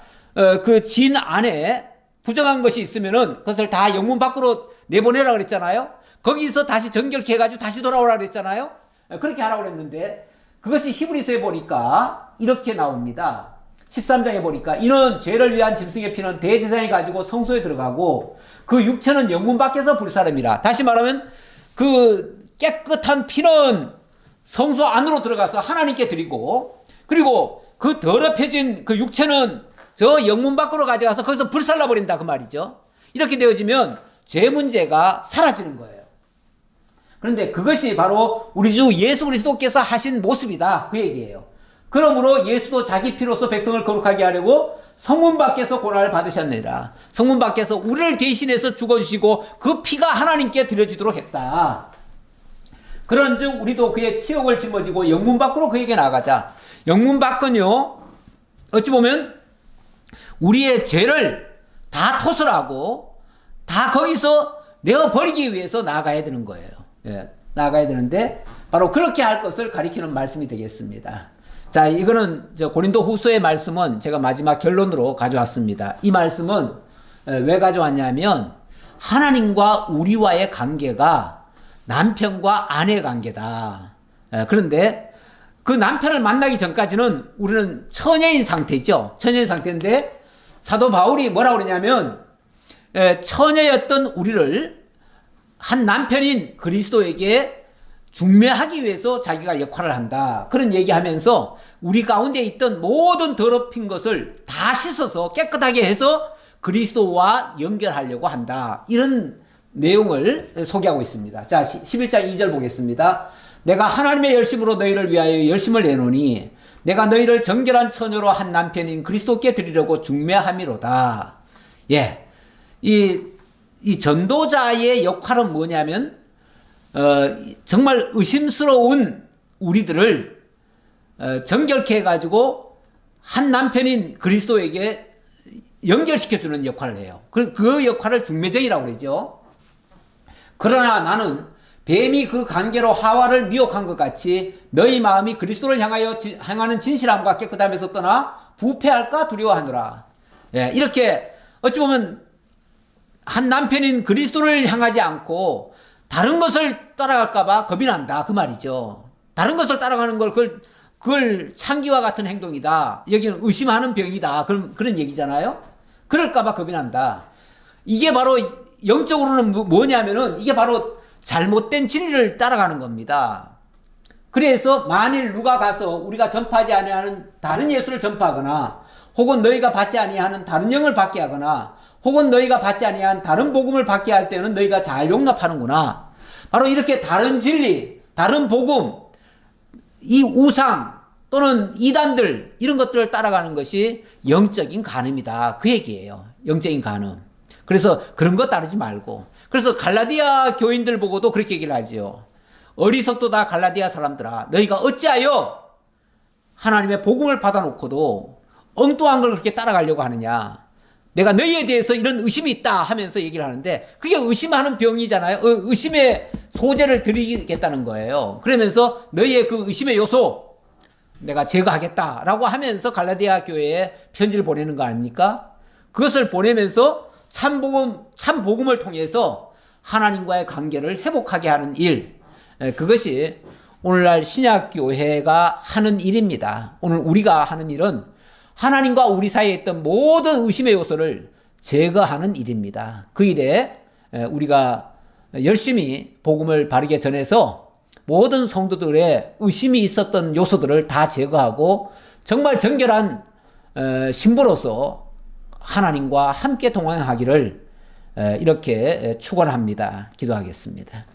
그 진 안에 부정한 것이 있으면은 그것을 다 영문 밖으로 내보내라고 그랬잖아요. 거기서 다시 정결케 해가지고 다시 돌아오라고 그랬잖아요. 그렇게 하라고 그랬는데 그것이 히브리서에 보니까 이렇게 나옵니다. 13장에 보니까 이는 죄를 위한 짐승의 피는 대제사장이 가지고 성소에 들어가고 그 육체는 영문 밖에서 불사름이라. 다시 말하면 그 깨끗한 피는 성소 안으로 들어가서 하나님께 드리고, 그리고 그 더럽혀진 그 육체는 저 영문 밖으로 가져가서 거기서 불살라 버린다 그 말이죠. 이렇게 되어지면 죄 문제가 사라지는 거예요. 그런데 그것이 바로 우리 주 예수 그리스도께서 하신 모습이다 그 얘기예요. 그러므로 예수도 자기 피로서 백성을 거룩하게 하려고 성문 밖에서 고난을 받으셨느니라. 성문 밖에서 우리를 대신해서 죽어주시고 그 피가 하나님께 드려지도록 했다. 그런즉 우리도 그의 치욕을 짊어지고 영문 밖으로 그에게 나가자. 영문 밖은요 어찌 보면 우리의 죄를 다 토설하고 다 거기서 내어버리기 위해서 나아가야 되는 거예요. 나아가야 되는데 바로 그렇게 할 것을 가리키는 말씀이 되겠습니다. 자, 이거는 고린도 후서의 말씀은 제가 마지막 결론으로 가져왔습니다. 이 말씀은 왜 가져왔냐면 하나님과 우리와의 관계가 남편과 아내의 관계다. 그런데 그 남편을 만나기 전까지는 우리는 처녀인 상태죠. 처녀인 상태인데 사도 바울이 뭐라고 그러냐면 처녀였던 우리를 한 남편인 그리스도에게 중매하기 위해서 자기가 역할을 한다, 그런 얘기하면서 우리 가운데 있던 모든 더럽힌 것을 다 씻어서 깨끗하게 해서 그리스도와 연결하려고 한다, 이런 내용을 소개하고 있습니다. 자, 11장 2절 보겠습니다. 내가 하나님의 열심으로 너희를 위하여 열심을 내노니 내가 너희를 정결한 처녀로 한 남편인 그리스도께 드리려고 중매함이로다. 예, 이 전도자의 역할은 뭐냐면 정말 의심스러운 우리들을 정결케 해가지고 한 남편인 그리스도에게 연결시켜주는 역할을 해요. 그 역할을 중매쟁이라고 그러죠. 그러나 나는 뱀이 그 관계로 하와를 미혹한 것 같이 너희 마음이 그리스도를 향하는 진실함과 깨끗함에서 떠나 부패할까 두려워하노라. 예, 이렇게 어찌 보면 한 남편인 그리스도를 향하지 않고 다른 것을 따라갈까봐 겁이 난다 그 말이죠. 다른 것을 따라가는 걸 그걸 창기와 같은 행동이다. 여기는 의심하는 병이다. 그런 얘기잖아요. 그럴까봐 겁이 난다. 이게 바로 영적으로는 뭐냐면은 이게 바로 잘못된 진리를 따라가는 겁니다. 그래서 만일 누가 가서 우리가 전파하지 아니하는 다른 예수를 전파하거나 혹은 너희가 받지 아니하는 다른 영을 받게 하거나 혹은 너희가 받지 아니한 다른 복음을 받게 할 때는 너희가 잘 용납하는구나. 바로 이렇게 다른 진리, 다른 복음, 이 우상 또는 이단들 이런 것들을 따라가는 것이 영적인 간음이다. 그 얘기예요. 영적인 간음. 그래서 그런 거 따르지 말고. 그래서 갈라디아 교인들 보고도 그렇게 얘기를 하죠. 어리석도다 갈라디아 사람들아, 너희가 어찌하여 하나님의 복음을 받아놓고도 엉뚱한 걸 그렇게 따라가려고 하느냐. 내가 너희에 대해서 이런 의심이 있다 하면서 얘기를 하는데 그게 의심하는 병이잖아요. 의심의 소재를 드리겠다는 거예요. 그러면서 너희의 그 의심의 요소 내가 제거하겠다라고 하면서 갈라디아 교회에 편지를 보내는 거 아닙니까? 그것을 보내면서 참 복음을 통해서 하나님과의 관계를 회복하게 하는 일, 그것이 오늘날 신약교회가 하는 일입니다. 오늘 우리가 하는 일은 하나님과 우리 사이에 있던 모든 의심의 요소를 제거하는 일입니다. 그 일에 우리가 열심히 복음을 바르게 전해서 모든 성도들의 의심이 있었던 요소들을 다 제거하고 정말 정결한 신부로서 하나님과 함께 동행하기를 이렇게 축원합니다. 기도하겠습니다.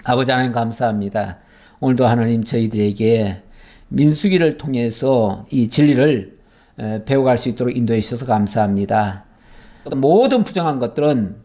아버지 하나님 감사합니다. 오늘도 하나님 저희들에게 민수기를 통해서 이 진리를 배워갈 수 있도록 인도해 주셔서 감사합니다. 모든 부정한 것들은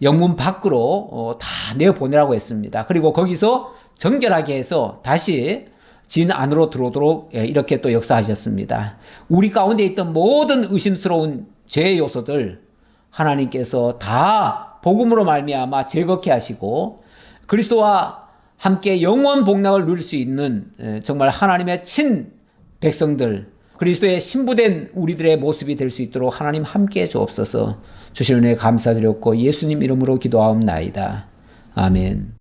영문 밖으로 다 내어보내라고 했습니다. 그리고 거기서 정결하게 해서 다시 진 안으로 들어오도록 이렇게 또 역사하셨습니다. 우리 가운데 있던 모든 의심스러운 죄의 요소들 하나님께서 다 복음으로 말미암아 제거케 하시고 그리스도와 함께 영원 복락을 누릴 수 있는 정말 하나님의 친 백성들, 그리스도의 신부된 우리들의 모습이 될 수 있도록 하나님 함께 해 주옵소서. 주시는 은혜 감사드렸고 예수님 이름으로 기도하옵나이다. 아멘.